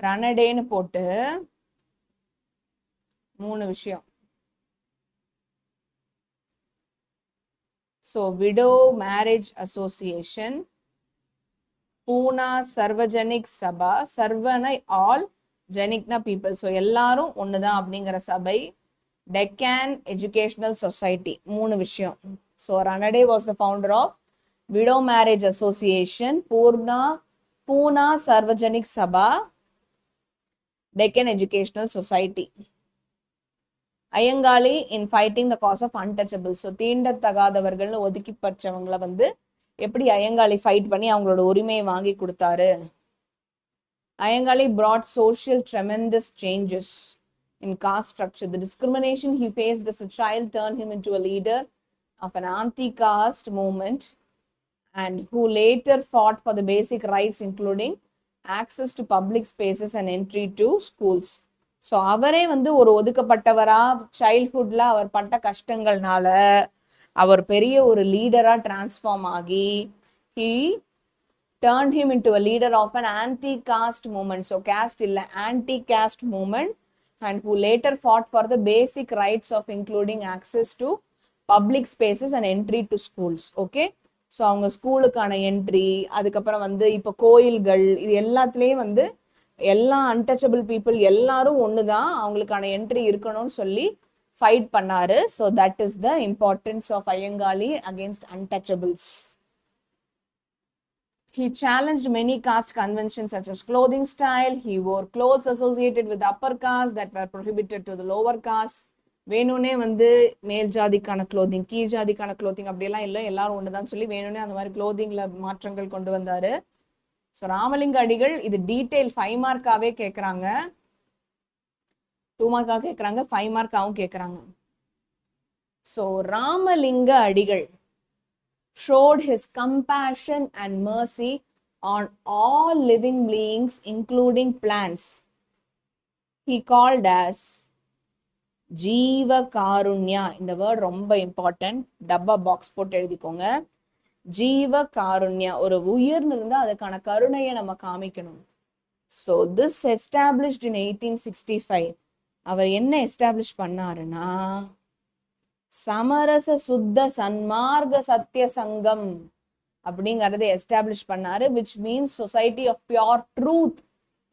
ரணடேன்னு போட்டு 3 விஷயம். So widow marriage association, Poona Sarvajanik Sabha, சர்வனை ஆல், ஜெனிக்னா பீப்புள், ஸோ எல்லாரும் ஒண்ணுதான் அப்படிங்கிற சபை, டெக்கான் எஜுகேஷனல் சொசைட்டி, 3 விஷயம். So Ranade was the founder of widow marriage association, Poona Sarvajanik Sabha, Deccan educational society. Ayyankali in fighting the cause of untouchable. So தீண்டத்தகாதவர்கள்னு ஒதுக்கி பற்றவங்களை வந்து எப்படி ஐயங்காளி ஃபைட் பண்ணி அவங்களோட உரிமையை வாங்கி கொடுத்தாரு. Ayyankali brought social tremendous changes in caste structure. The discrimination he faced as a child turned him into a leader of an anti-caste movement and who later fought for the basic rights including access to public spaces and entry to schools. So அவரே வந்து ஒரு ஒதுக்கப்பட்டவரா சைல்ட்ஹுட்ல அவர் பட்ட கஷ்டங்கள்னால அவர் பெரிய ஒரு லீடரா transform ஆகி he turned him into a leader of an anti-caste movement. So caste illa, anti-caste movement, and who later fought for the basic rights of including access to public spaces and entry to schools. Okay, so அவங்க ஸ்கூலுக்கான entry, அதுக்கப்புறம் வந்து இப்போ கோயில்கள், இது எல்லாத்துலேயும் வந்து எல்லா untouchable people எல்லாரும் ஒன்று தான், அவங்களுக்கான என்ட்ரி இருக்கணும்னு சொல்லி ஃபைட் பண்ணாரு. So that is the importance of Ayyankali against untouchables. He challenged many caste conventions such as clothing style. He wore clothes associated with upper caste that were prohibited to the lower caste. வேணும்னே வந்து மேல் ஜாதிக்கான clothing, கீழ் ஜாதிக்கான clothing அப்படியெல்லாம் இல்லை, எல்லாரும் ஒன்றுதான் சொல்லி வேணும்னே அந்த மாதிரி க்ளோதிங்ல மாற்றங்கள் கொண்டு வந்தாரு. ஸோ ராமலிங்க அடிகள், இது டீட்டெயில் 5 மார்க்காவே கேட்குறாங்க, 2 மார்க்காக கேட்குறாங்க, 5 மார்க்காகவும் கேட்குறாங்க. ஸோ ராமலிங்க அடிகள் showed his compassion and mercy on all living beings including plants. He called as ஜீவ காருண்யா. இந்த வேர்ட் ரொம்ப இம்பார்ட்டன்ட், டப்பா பாக்ஸ் போட்டு எழுதிக்கோங்க. ஜீவ காருண்யா, ஒரு உயிர்னு இருந்தால் அதுக்கான கருணையை நம்ம காமிக்கணும். ஸோ திஸ் எஸ்டாப்ளிஷ்ட் இன் 1865. அவர் என்ன எஸ்டாப்ளிஷ் பண்ணாருன்னா சமரச சுத்த சன்மார்க்க சத்திய சங்கம் அப்படிங்கறத எஸ்டாப்ளிஷ் பண்ணாரு, which means society of pure truth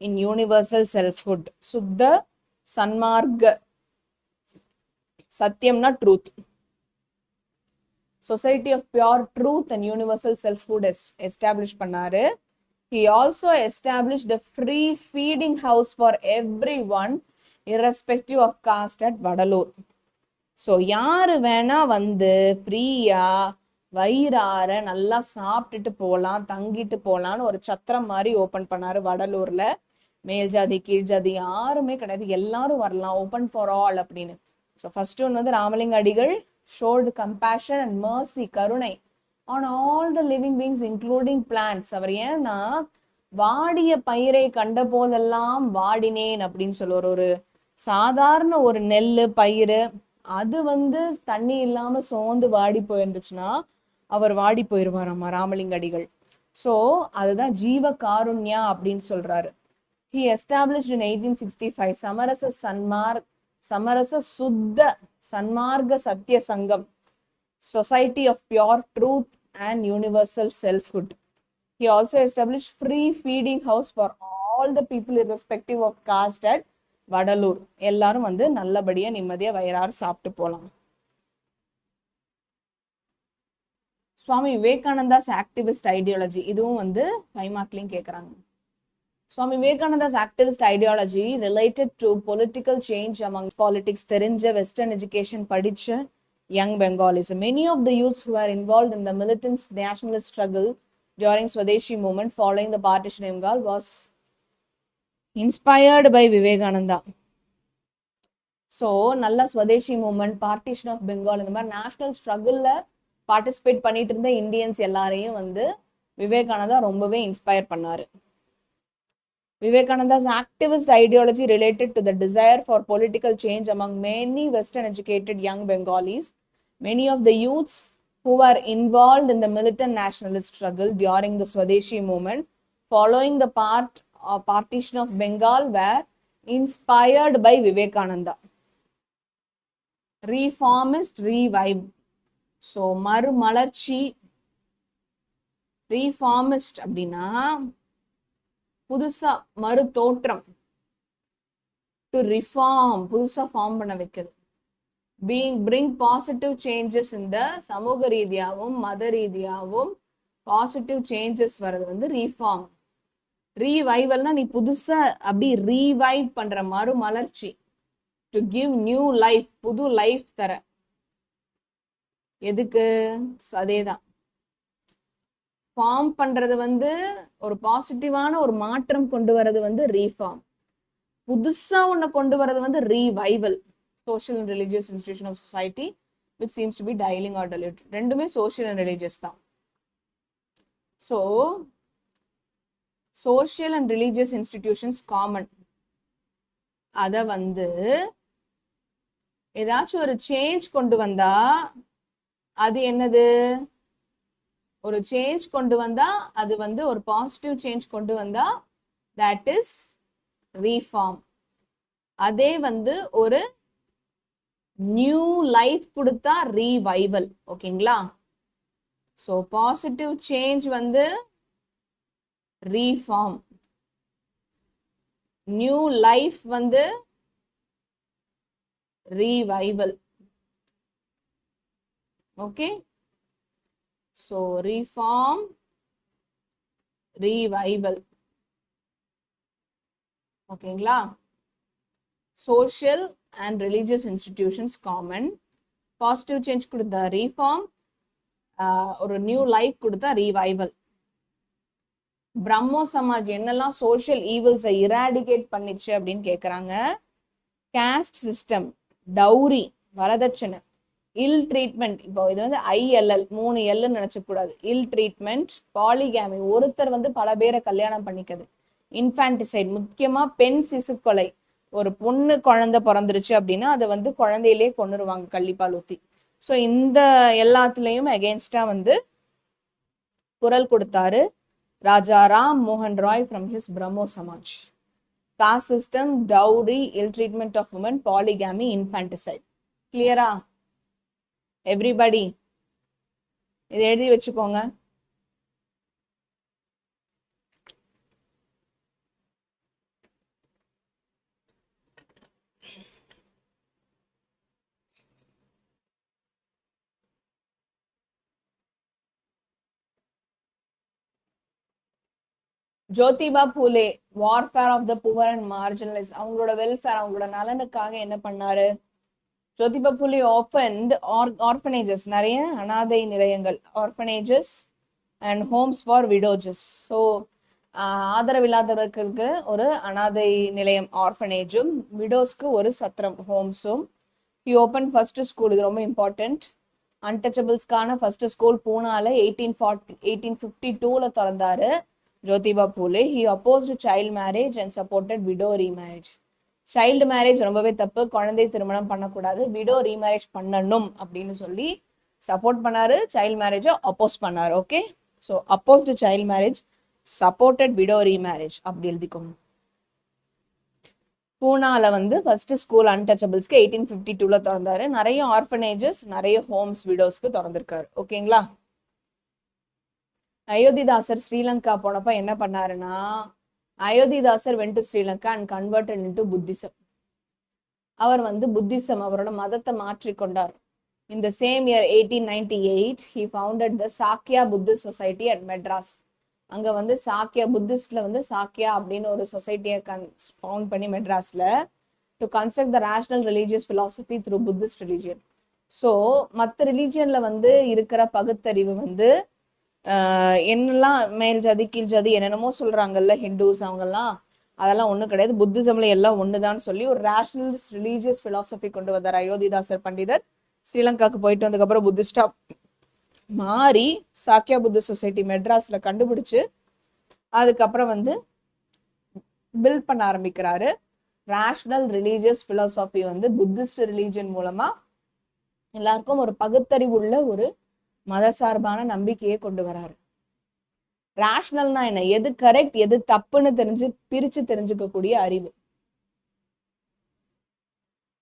in universal selfhood. Suddha Sanmarga, சத்தியம்னா truth, society of pure truth and universal selfhood establish பண்ணாரு. He also established a free feeding house for everyone irrespective of caste at Vadalur. So யார் வேணா வந்து ஃப்ரீயா வயிறார நல்லா சாப்பிட்டுட்டு போகலாம், தங்கிட்டு போகலான்னு ஒரு சத்திரம் மாதிரி ஓப்பன் பண்ணாரு வடலூர்ல. மேல் ஜாதி கீழ் ஜாதி யாருமே கிடையாது, எல்லாரும் வரலாம், ஓப்பன் ஃபார் ஆல் அப்படின்னு. ஸோ ஃபர்ஸ்ட் ஒன் வந்து Ramalinga Adigal should compassion and mercy, கருணை on all the living beings including plants. அவர் ஏன்னா வாடிய பயிரை கண்ட போதெல்லாம் வாடினேன் அப்படின்னு சொல்லுவார். ஒரு சாதாரண ஒரு நெல் பயிர் அது வந்து தண்ணி இல்லாம சோர்ந்து வாடி போயிருந்துச்சுன்னா அவர் வாடி போயிருவாராமா ராமலிங்க அடிகள். ஸோ அதுதான் ஜீவ காருண்யா அப்படின்னு சொல்றாரு. He established in 1865 Samarasa Suddha Sanmarga Satya Sangam, Society of Pure Truth and Universal Selfhood. He also established free feeding house for all the people irrespective of caste at Vadalur. எல்லாரும் வந்து நல்லபடியா நிம்மதியா வயிறார சாப்பிட்டு போலாம். சுவாமி விவேகானந்தாஸ் ஆக்டிவிஸ்ட் ஐடியாலஜி, இதுவும் வந்து 5 மார்க்லையும் கேட்குறாங்க. Swami Vivekananda's activist ideology related to political change among politics தெரிஞ்ச Western education படிச்ச young Bengalis. Many of the youths who were involved in the militant nationalist struggle during Swadeshi movement following the partition of Bengal was inspired by Vivekananda. So நல்ல Swadeshi movement, partition of Bengal, இந்த மாதிரி national ஸ்ட்ரகிளில் participate பண்ணிட்டு இருந்த Indians எல்லாரையும் வந்து விவேகானந்தா ரொம்பவே inspire பண்ணாரு. Vivekananda's activist ideology related to the desire for political change among many Western educated young Bengalis. Many of the youths who were involved in the militant nationalist struggle during the Swadeshi movement following the partition of Bengal were inspired by Vivekananda. Reformist revive. So மறுமலர்ச்சி, reformist அப்படின்னா புதுசா மறு தோற்றம், to reform, புதுசா form பண்ண வைக்கிறது. Bring positive changes, இந்த சமூக ரீதியாகவும் மத ரீதியாகவும் பாசிட்டிவ் சேஞ்சஸ் வர்றது வந்து ரீஃபார்ம். ரீவைவல்னா நீ புதுசா அப்படி ரீவைவ் பண்ற, மறுமலர்ச்சி. டு கிவ் நியூ லைஃப், புது லைஃப் தர. எதுக்கு? அதேதான் ஃபார்ம் பண்றது வந்து ஒரு பாசிட்டிவான ஒரு மாற்றம் கொண்டு வர்றது வந்து ரீஃபார்ம். புதுசா ஒண்ணு கொண்டு வர்றது வந்து revival. Social and religious institution of society which seems to be tailing or delete. ரெண்டுமே சோஷியல் அண்ட் ரிலீஜியஸ் தான். So social and religious institutions common. அதை வந்து ஏதாச்சும் ஒரு சேஞ்ச் கொண்டு வந்தா அது என்னது? ஒரு சேஞ்ச் கொண்டு வந்தா அது வந்து ஒரு பாசிட்டிவ் சேஞ்ச் கொண்டு வந்தா that is reform. அதே வந்து ஒரு நியூ லைஃப் கொடுத்தா ரீவைவல். ஓகேங்களா? ஸோ பாசிட்டிவ் சேஞ்ச் வந்து ரீஃபார்ம், நியூ லைஃப் வந்து revival. Okay, so reform, revival. ஓகேங்களா? social and religious institutions common. Positive change கொடுத்தா ரீஃபார்ம், ஒரு நியூ லைஃப் கொடுத்தா ரீவைவல். பிரம்மோ சமாஜ் என்னெல்லாம் சோஷியல் ஈவில்ஸை இராடிகேட் பண்ணிச்சு அப்படின்னு கேட்குறாங்க. காஸ்ட் சிஸ்டம், டவுரி வரதட்சணை, இல் ட்ரீட்மெண்ட். இப்போ இது வந்து ILL 3 Lன்னு நினைச்சக்கூடாது. இல் ட்ரீட்மெண்ட், பாலிகாமி, ஒருத்தர் வந்து பல பேரை கல்யாணம் பண்ணிக்கிறது, இன்ஃபான்டிசைட், முக்கியமா பெண் சிசுக்கொலை. ஒரு பொண்ணு குழந்தை பிறந்துருச்சு அப்படின்னா அதை வந்து குழந்தையிலே கொண்டுருவாங்க கள்ளிப்பால் ஊத்தி. ஸோ இந்த எல்லாத்துலேயும் அகேன்ஸ்டா வந்து குரல் கொடுத்தாரு ராஜா ராம் மோகன் Roy from his Brahmo Samaj. Caste system, dowry, ill treatment of women, polygamy, infanticide. கிளியரா எவ்ரிபடி? இதை எழுதி வச்சுக்கோங்க. Jyotiba Phule warfare of the poor and marginalise, அவங்களோட வெல்ஃபேர், அவங்களோட நலனுக்காக என்ன பண்ணாரு? ஜோதிபா பூலே ஓப்பன்ட் ஆர்ஃபனேஜஸ், நிறைய அனாதை நிலையங்கள், orphanages and homes for widows. So ஆதரவில்லாதவர்களுக்கு ஒரு அனாதை நிலையம் ஆர்ஃபனேஜும், விடோஸ்க்கு ஒரு சத்திரம் ஹோம்ஸும். ஹி ஓப்பன் ஃபர்ஸ்ட் ஸ்கூல், இது ரொம்ப இம்பார்ட்டன்ட். அன்டச்சபிள்ஸ்க்கான ஃபர்ஸ்ட் ஸ்கூல் பூனால 1852 திறந்தாரு Jyotiba Phule. He opposed child marriage and supported widow remarriage. Child marriage ரொம்பவே தப்பு, குழந்தை திருமணம் பண்ணக்கூடாது, விடோ ரீமேரேஜ் பண்ணணும் அப்படின்னு சொல்லி சப்போர்ட் பண்ணாரு. சைல்டு மேரேஜை அப்போஸ் பண்ணாரு. Okay, so opposed child marriage, supported widow remarriage அப்படி எழுதிக்கோங்க. பூனால வந்து ஃபர்ஸ்ட் ஸ்கூல் அன்டச்சபிள்ஸ்க்கு 1852 திறந்தாரு. நிறைய ஆர்ஃபனேஜஸ், நிறைய ஹோம்ஸ் விடோஸ்க்கு திறந்திருக்காரு. ஓகேங்களா? அயோத்திதாசர் ஸ்ரீலங்கா போனப்ப என்ன பண்ணாருன்னா, Iyothee Thass went to Sri Lanka and converted into Buddhism. அவர் வந்து புத்திசம், அவரோட மதத்தை மாற்றிக்கொண்டார். In the same year 1898 he founded the Shakya Buddhist society at Madras. அங்க வந்து சாக்கியா புத்திஸ்ட்ல வந்து சாக்கியா அப்படின்னு ஒரு சொசைட்டியை ஃபவுண்ட் பண்ணி மெட்ராஸ்ல, to construct the rational religious philosophy through Buddhist religion. So மற்ற ரிலீஜியன்ல வந்து இருக்கிற பகுத்தறிவு வந்து என்னெல்லாம் மேல் ஜாதி கீழ் ஜாதி என்னென்னமோ சொல்றாங்கல்ல ஹிந்துஸ் அவங்கெல்லாம், அதெல்லாம் ஒன்றும் கிடையாது, புத்திசம்ல எல்லாம் ஒண்ணுதான் சொல்லி ஒரு ரேஷனல் ரிலீஜியஸ் பிலாசபி கொண்டு வந்தார் அயோத்திதாசர் பண்டிதர். ஸ்ரீலங்காவுக்கு போயிட்டு வந்ததுக்கப்புறம் புத்திஸ்டா மாறி சாக்கியா புத்த சொசைட்டி மெட்ராஸ்ல கண்டுபிடிச்சு அதுக்கப்புறம் வந்து பில்ட் பண்ண ஆரம்பிக்கிறாரு. ரேஷனல் ரிலீஜியஸ் பிலாசபி வந்து புத்திஸ்ட் ரிலீஜியன் மூலமா எல்லாருக்கும் ஒரு பகுத்தறிவுள்ள ஒரு மதசார்பான நம்பிக்கையை கொண்டு வராரு. ரேஷனல்னா என்ன? எது கரெக்ட் எது தப்புன்னு பிரிச்சு தெரிஞ்சுக்கக்கூடிய அறிவு.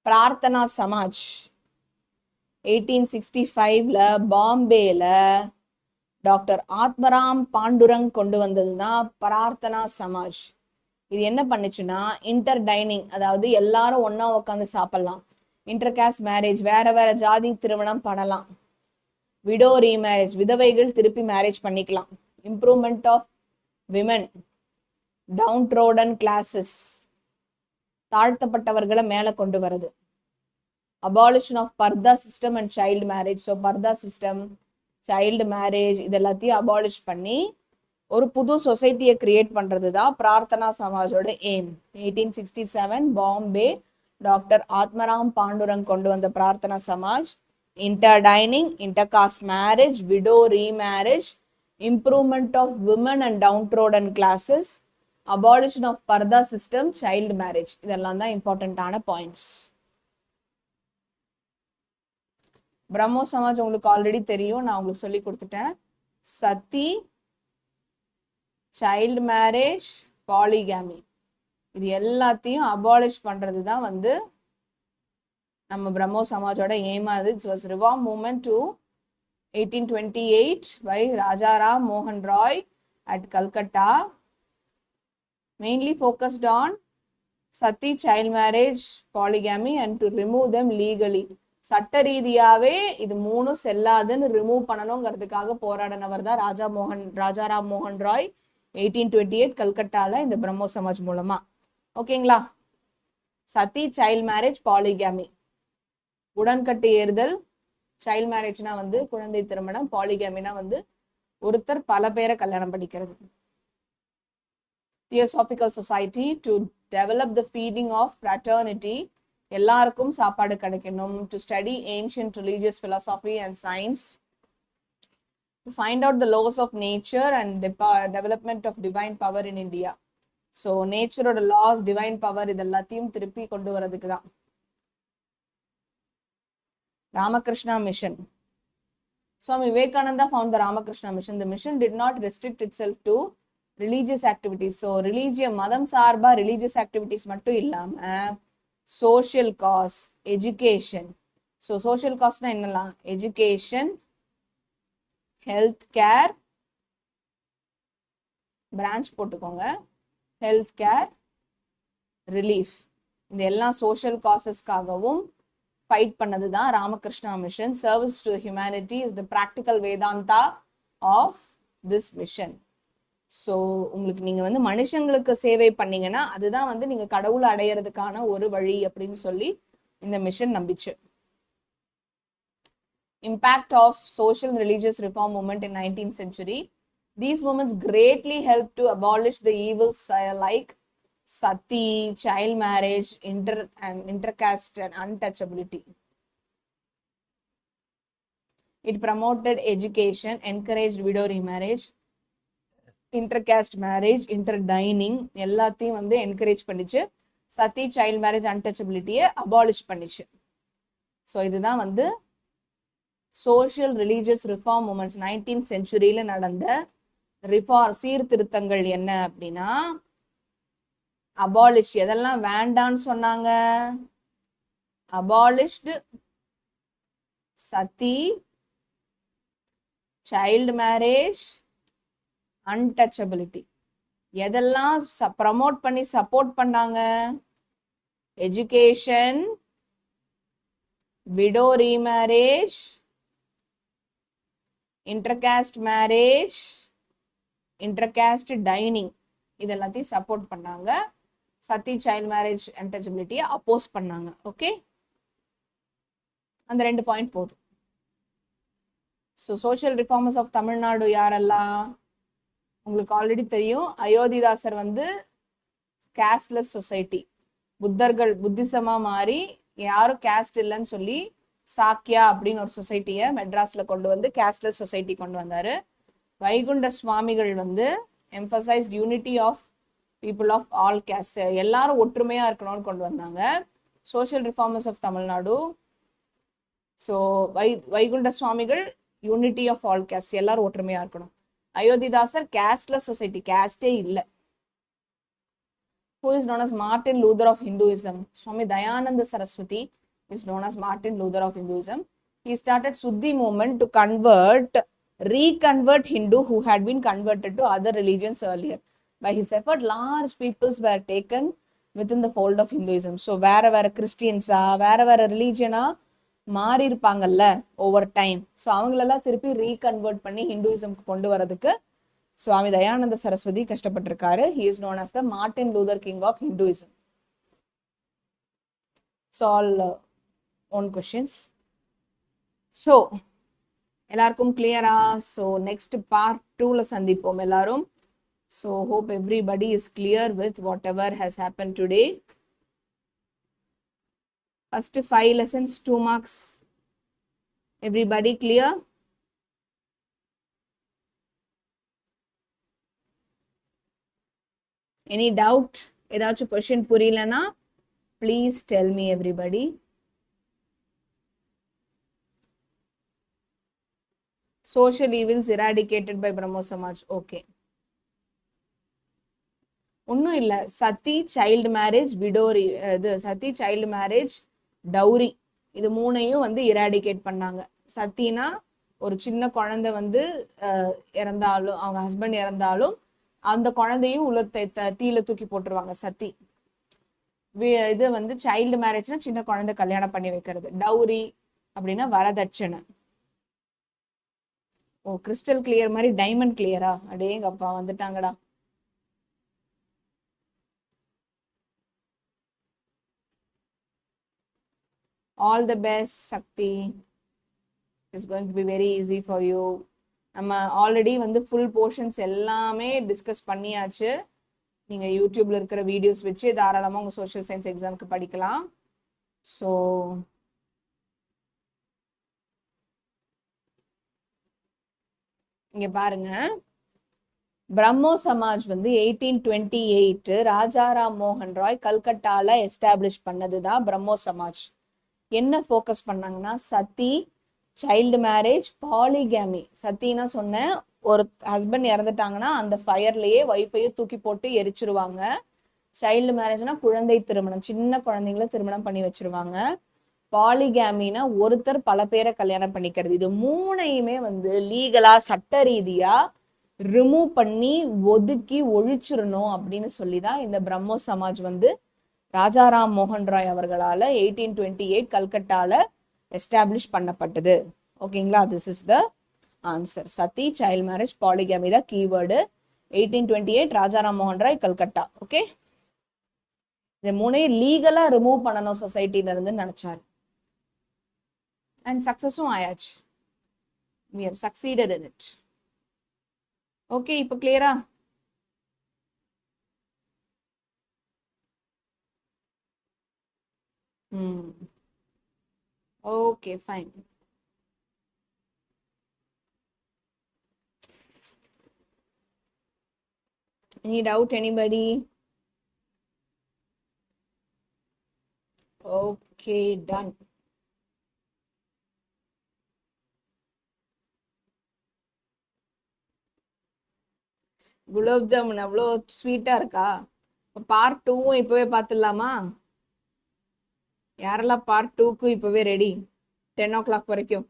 பிரார்த்தனா சமாஜ் 1865ல பாம்பேல டாக்டர் ஆத்மராம் பாண்டுரங் கொண்டு வந்ததுதான் பிரார்த்தனா சமாஜ். இது என்ன பண்ணுச்சுன்னா, இன்டர் டைனிங், அதாவது எல்லாரும் ஒன்னா உட்காந்து சாப்பிடலாம், இன்டர் காஸ்ட் மேரேஜ், வேற வேற ஜாதி திருமணம் பண்ணலாம், விடோ ரீமேரேஜ், விதவைகள் திருப்பி மேரேஜ் பண்ணிக்கலாம், improvement of women, downtrodden classes, தாழ்த்தப்பட்டவர்களை மேல கொண்டு வருது, abolition of purdah system and child marriage. So purdah system, child marriage இது எல்லாத்தையும் அபாலிஷ் பண்ணி ஒரு புது சொசைட்டியை கிரியேட் பண்றது தான் பிரார்த்தனா சமாஜோட எய்ம். 1867 பாம்பே டாக்டர் ஆத்மராம் பாண்டுரங் கொண்டு வந்த Prarthana Samaj, inter dining, inter caste marriage, widow remarriage, improvement of women and downtrodden classes, abolition of purdah system, child marriage, இதெல்லாம் தான் இம்பார்ட்டன்டான பாயிண்ட்ஸ். பிரம்மோ சமாஜ் உங்களுக்கு ஆல்ரெடி தெரியும், நான் உங்களுக்கு சொல்லி கொடுத்துட்டேன். சதி, சைல்டு மேரேஜ், பாலிகாமி, இது எல்லாத்தையும் அபாலிஷ் பண்றது தான் வந்து நம்ம பிரம்மோ சமாஜோட எய்மா. It was reform movement to 1828 by Rajaram மோகன் Roy at Calcutta, mainly focused on sati, child marriage, polygamy and to remove them legally. சட்ட ரீதியாவே இது மூணும் செல்லாதுன்னு ரிமூவ் பண்ணணுங்கிறதுக்காக போராடினவர் தான் ராஜாராம் மோகன் ராய் 1828 கல்கட்டால இந்த பிரம்மோ சமாஜ் மூலமா. ஓகேங்களா? சதி, சைல்ட் மேரேஜ், பாலிகாமி, உடன்கட்டு ஏறுதல். சைல்ட் மேரேஜ்னா வந்து குழந்தை திருமணம், பாலிகாமினா வந்து ஒருத்தர் பல பேரை கல்யாணம் பண்ணிக்கிறது. Theosophical society to develop the feeding of fraternity, எல்லாருக்கும் சாப்பாடு கிடைக்கணும். To study ancient religious philosophy and science, to find out the laws of nature and development of divine power in India. So நேச்சரோட லாஸ், டிவைன் பவர், இது எல்லாத்தையும் திருப்பி கொண்டு வரதுக்கு தான். Ramakrishna mission. Swami Vivekananda found the Ramakrishna mission. The mission did not restrict itself to religious activities. So religion, மதம் சார்பா religious activities மட்டும் இல்லாம social cause, education. So social cause na என்னலாம்? Education, health care, branch போட்டுக்கோங்க, health care, relief. இந்த எல்லா social causesக்காகவும் fight பண்ணது தான் Ramakrishna mission. Service to the humanity is the practical Vedanta of this mission. So உங்களுக்கு நீங்கள் வந்து மனுஷங்களுக்கு சேவை பண்ணீங்கன்னா அதுதான் வந்து நீங்கள் கடவுளை அடையிறதுக்கான ஒரு வழி அப்படின்னு சொல்லி இந்த mission நம்பிச்சு. Impact of social and religious reform movement in 19th century. These movements greatly helped to abolish the evils like sati, child marriage, intercaste and untouchability. It promoted education, encouraged widow remarriage, intercaste marriage, interdining எல்லாத்தையும் வந்து encourage பண்ணிச்சு. சத்தி, child marriage, அன்டச்சபிலிட்டியை abolish பண்ணிச்சு. So இதுதான் வந்து social religious reform moments 19th சென்ச்சுரியில நடந்த சீர்திருத்தங்கள் என்ன அப்படின்னா, அபாலிஷ் எதெல்லாம் வேண்டான்னு சொன்னாங்க? அபாலிஷ்டு சதி, சைல்டு மேரேஜ், அன்டச்சபிலிட்டி. எதெல்லாம் ப்ரமோட் பண்ணி சப்போர்ட் பண்ணாங்க? Education, widow remarriage, intercaste marriage, intercaste dining, இதெல்லாத்தையும் சப்போர்ட் பண்ணாங்க. சத்தி, சைல்ட் மேரேஜ், அன்டச்சபிலிட்டியை அப்போஸ் பண்ணாங்க. ஓகே, அந்த 2 பாயிண்ட் போதும். So social reformers of Tamil Nadu யாரெல்லாம் உங்களுக்கு ஆல்ரெடி தெரியும். அயோத்திதாசர் வந்து கேஸ்ட்லெஸ் சொசைட்டி, புத்தர்கள் புத்திசமா மாறி யாரும் கேஸ்ட் இல்லைன்னு சொல்லி சாக்கியா அப்படின்னு ஒரு சொசைட்டியை மெட்ராஸ்ல கொண்டு வந்து கேஸ்ட்லெஸ் சொசைட்டி கொண்டு வந்தாரு. வைகுண்ட சுவாமிகள் வந்து emphasized unity of people of all caste, எல்லாரும் ஒற்றுமையா இருக்கணும்னு கொண்டு வந்தாங்க. Social reformers of Tamil Nadu, so Vaikunda Swamigal unity of all caste, எல்லாரும் ஒற்றுமையா இருக்கணும். அயோத்திதாசர் கேஸ்ட்லெஸ் சொசைட்டி, கேஸ்டே இல்லை. Who is known as Martin Luther of Hinduism? Swami Dayananda Saraswati is known as Martin Luther of Hinduism. He started Suddhi movement to reconvert Hindu who had been converted to other religions earlier. By his effort, large peoples were taken within the fold of Hinduism. So வேற கிறிஸ்டியன்ஸா வேற ரிலீஜியனா மாறி இருப்பாங்கல்ல over time. So அவங்களெல்லாம் திருப்பி reconvert பண்ணி ஹிந்துயிசம்க்கு கொண்டு வரதுக்கு சுவாமி Dayananda Saraswati கஷ்டப்பட்டிருக்காரு. He is known as the Martin Luther King of Hinduism. So all own questions. So எல்லாருக்கும் கிளியரா? ஸோ நெக்ஸ்ட் பார்ட் 2ல சந்திப்போம் எல்லாரும். So hope everybody is clear with whatever has happened today. First 5 lessons, 2 marks. Everybody clear? Any doubt? ஏதாச்சும் question புரியலனா please tell me everybody. Social evils eradicated by Brahmo Samaj. Okay. ஒன்றும் இல்லை, சத்தி, child marriage, விடோரி, இது சத்தி, child marriage, dowry, இது 3ஐயும் வந்து eradicate பண்ணாங்க. சத்தினா ஒரு சின்ன குழந்தை வந்து இறந்தாலும், அவங்க ஹஸ்பண்ட் இறந்தாலும் அந்த குழந்தையும் தீயில தூக்கி போட்டுருவாங்க, சத்தி. இது வந்து சைல்டு மேரேஜ்னா சின்ன குழந்தை கல்யாணம் பண்ணி வைக்கிறது. டவுரி அப்படின்னா வரதட்சணை. ஓ, கிறிஸ்டல் கிளியர் மாதிரி டைமண்ட் கிளியரா? அடேங்கப்பா, வந்துட்டாங்கடா. All the best, Sakti. It's going to be very easy for you. நம்ம ஆல்ரெடி வந்து ஃபுல் போர்ஷன்ஸ் எல்லாமே டிஸ்கஸ் பண்ணியாச்சு. நீங்கள் யூடியூப்ல இருக்கிற வீடியோஸ் வச்சு தாராளமாக உங்கள் சோஷியல் சயின்ஸ் எக்ஸாமுக்கு படிக்கலாம். ஸோ இங்கே பாருங்க, பிரம்மோ சமாஜ் வந்து 1828 ராஜாராம் மோகன் ராய் கல்கட்டால எஸ்டாப்ளிஷ் பண்ணது தான் பிரம்மோ சமாஜ். என்ன ஃபோக்கஸ் பண்ணாங்கன்னா சத்தி, சைல்டு மேரேஜ், பாலிகேமி. சத்தின்னா சொன்னேன், ஒரு ஹஸ்பண்ட் இறந்துட்டாங்கன்னா அந்த ஃபயர்லேயே ஒய்ஃபையும் தூக்கி போட்டு எரிச்சிருவாங்க. சைல்டு மேரேஜ்னா குழந்தை திருமணம், சின்ன குழந்தைங்கள திருமணம் பண்ணி வச்சிருவாங்க. பாலிகேமினா ஒருத்தர் பல பேரை கல்யாணம் பண்ணிக்கிறது. இது 3ஐயுமே வந்து லீகலா சட்ட ரீதியா ரிமூவ் பண்ணி ஒதுக்கி ஒழிச்சிடணும் அப்படின்னு சொல்லிதான் இந்த பிரம்மோ சமாஜ் வந்து ராஜாராம் மோகன் ராய் அவர்களால 1828 கல்கட்டால எஸ்டாப்ளிஷ் பண்ணப்பட்டது. ஓகேங்களா? This is the answer. Sati, child marriage, polygamy தான் கீவேர்டு. 1828 ராஜாராம் மோகன் ராய் கல்கட்டா. ஓகே, இந்த மூணையும் லீகலா ரிமூவ் பண்ணணும் சொசைட்டில இருந்து நினைச்சாரு. அண்ட் சக்சஸும் ஆயாச்சு. we have succeeded in it. Okay, இப்போ கிளியரா? Okay, fine. Any doubt, anybody? Okay, done. Gulab jamun அவ்வளோ ஸ்வீட்டா இருக்கா? பார்ட் 2வும் இப்பவே பார்த்துடலாமா? யாரெல்லாம் பார்ட் 2க்கு இப்பவே ரெடி? 10 o'clock வரைக்கும்.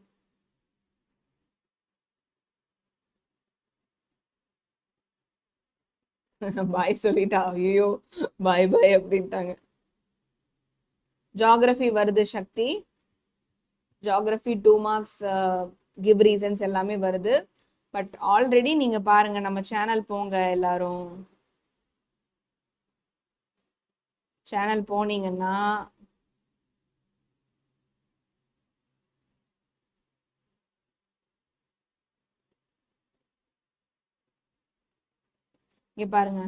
பாய் சொல்லிட்டா, ஐயோ பாய் பாய் அப்படின்ட்டாங்க. ஜியாகிரபி வருது சக்தி, ஜியாகிரபி 2 marks, கிவ் ரீசன்ஸ் எல்லாமே வருது. பட் ஆல்ரெடி நீங்க பாருங்க, நம்ம சேனல் போங்க, எல்லாரும் சேனல் போனீங்கன்னா இங்க பாருங்க,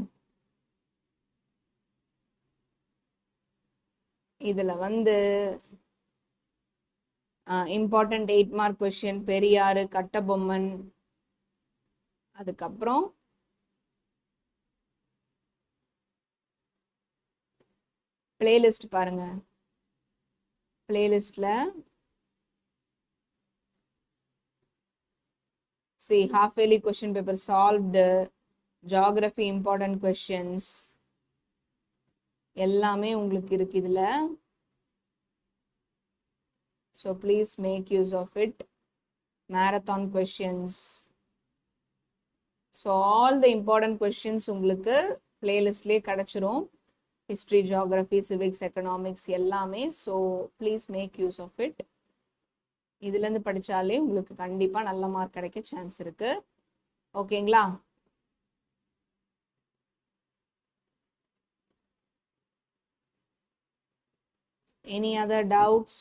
இதுல வந்து important 8 mark question, Periyar, Kattabomman, அதுக்கப்புறம் பிளேலிஸ்ட் பாருங்க. பிளேலிஸ்ட்ல see half yearly question paper solved, geography important questions எல்லாமே உங்களுக்கு இருக்கு இதுல. so please make use of it. marathon questions, so all the important questions உங்களுக்கு பிளேலிஸ்ட்லயே கிடைச்சிரும். history, geography, civics, economics எல்லாமே. so please make use of it. இதுல இருந்து படிச்சாலே உங்களுக்கு கண்டிப்பா நல்ல மார்க் கிடைக்க சான்ஸ் இருக்கு. ஓகேங்களா? any other doubts?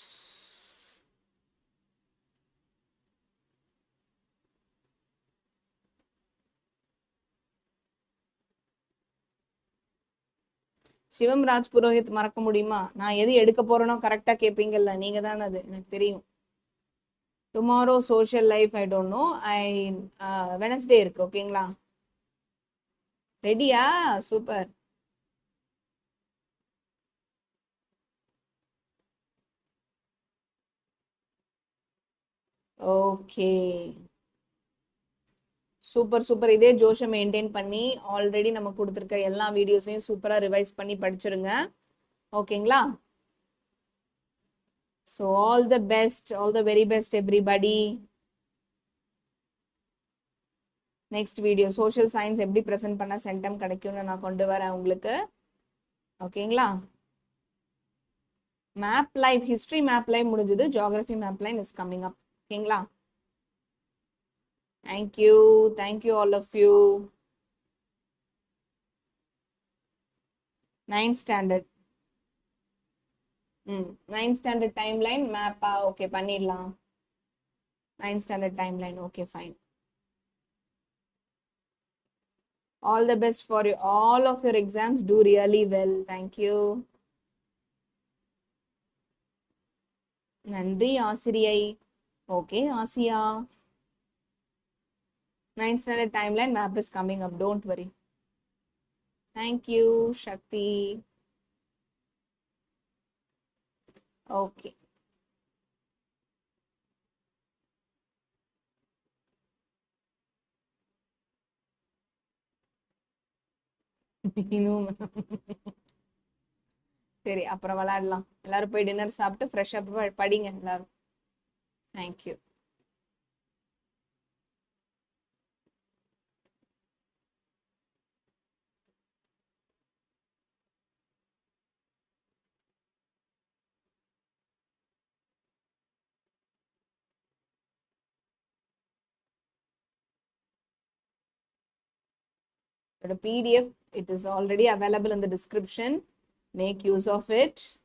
சிவம் ராஜ் புரோஹித் மறக்க முடியுமா? நான் எது எடுக்க போறேனோ கரெக்டா கேட்பீங்கல்ல, நீங்க தானே, அது எனக்கு தெரியும். Tomorrow social life I don't know. Wednesday இருக்கு. ஓகேங்களா? ரெடியா? சூப்பர். Okay, super super. இதே ஜோஷை மெயின்டைன் பண்ணி ஆல்ரெடி நம்ம கொடுத்துருக்கிற எல்லா வீடியோஸையும் சூப்பரா ரிவைஸ் பண்ணி படிச்சிருங்க. ஓகேங்களா? So all the best, all the very best everybody. Next video social science எப்படி ப்ரெசென்ட் பண்ண சென்டம் கிடைக்கும்னு நான் கொண்டு வரேன் உங்களுக்கு. ஓகேங்களா? Map live, history map live முடிஞ்சது, geography map line is coming up. ஓகேங்களா? Thank you all of you. 9th standard 9th standard timeline map okay பண்ணிடலாம். 9th standard timeline okay fine. all the best for you, all of your exams, do really well. thank you. நன்றி ஆசிரியை. okay Asia, 9th standard timeline map is coming up, don't worry. thank you Shakti. okay Meenu சரி, அப்புறம் விளையாடலாம். எல்லாரும் போய் dinner சாப்பிட்டு fresh up படிங்க எல்லாரும். thank you. The PDF, it is already available in the description. Make use of it.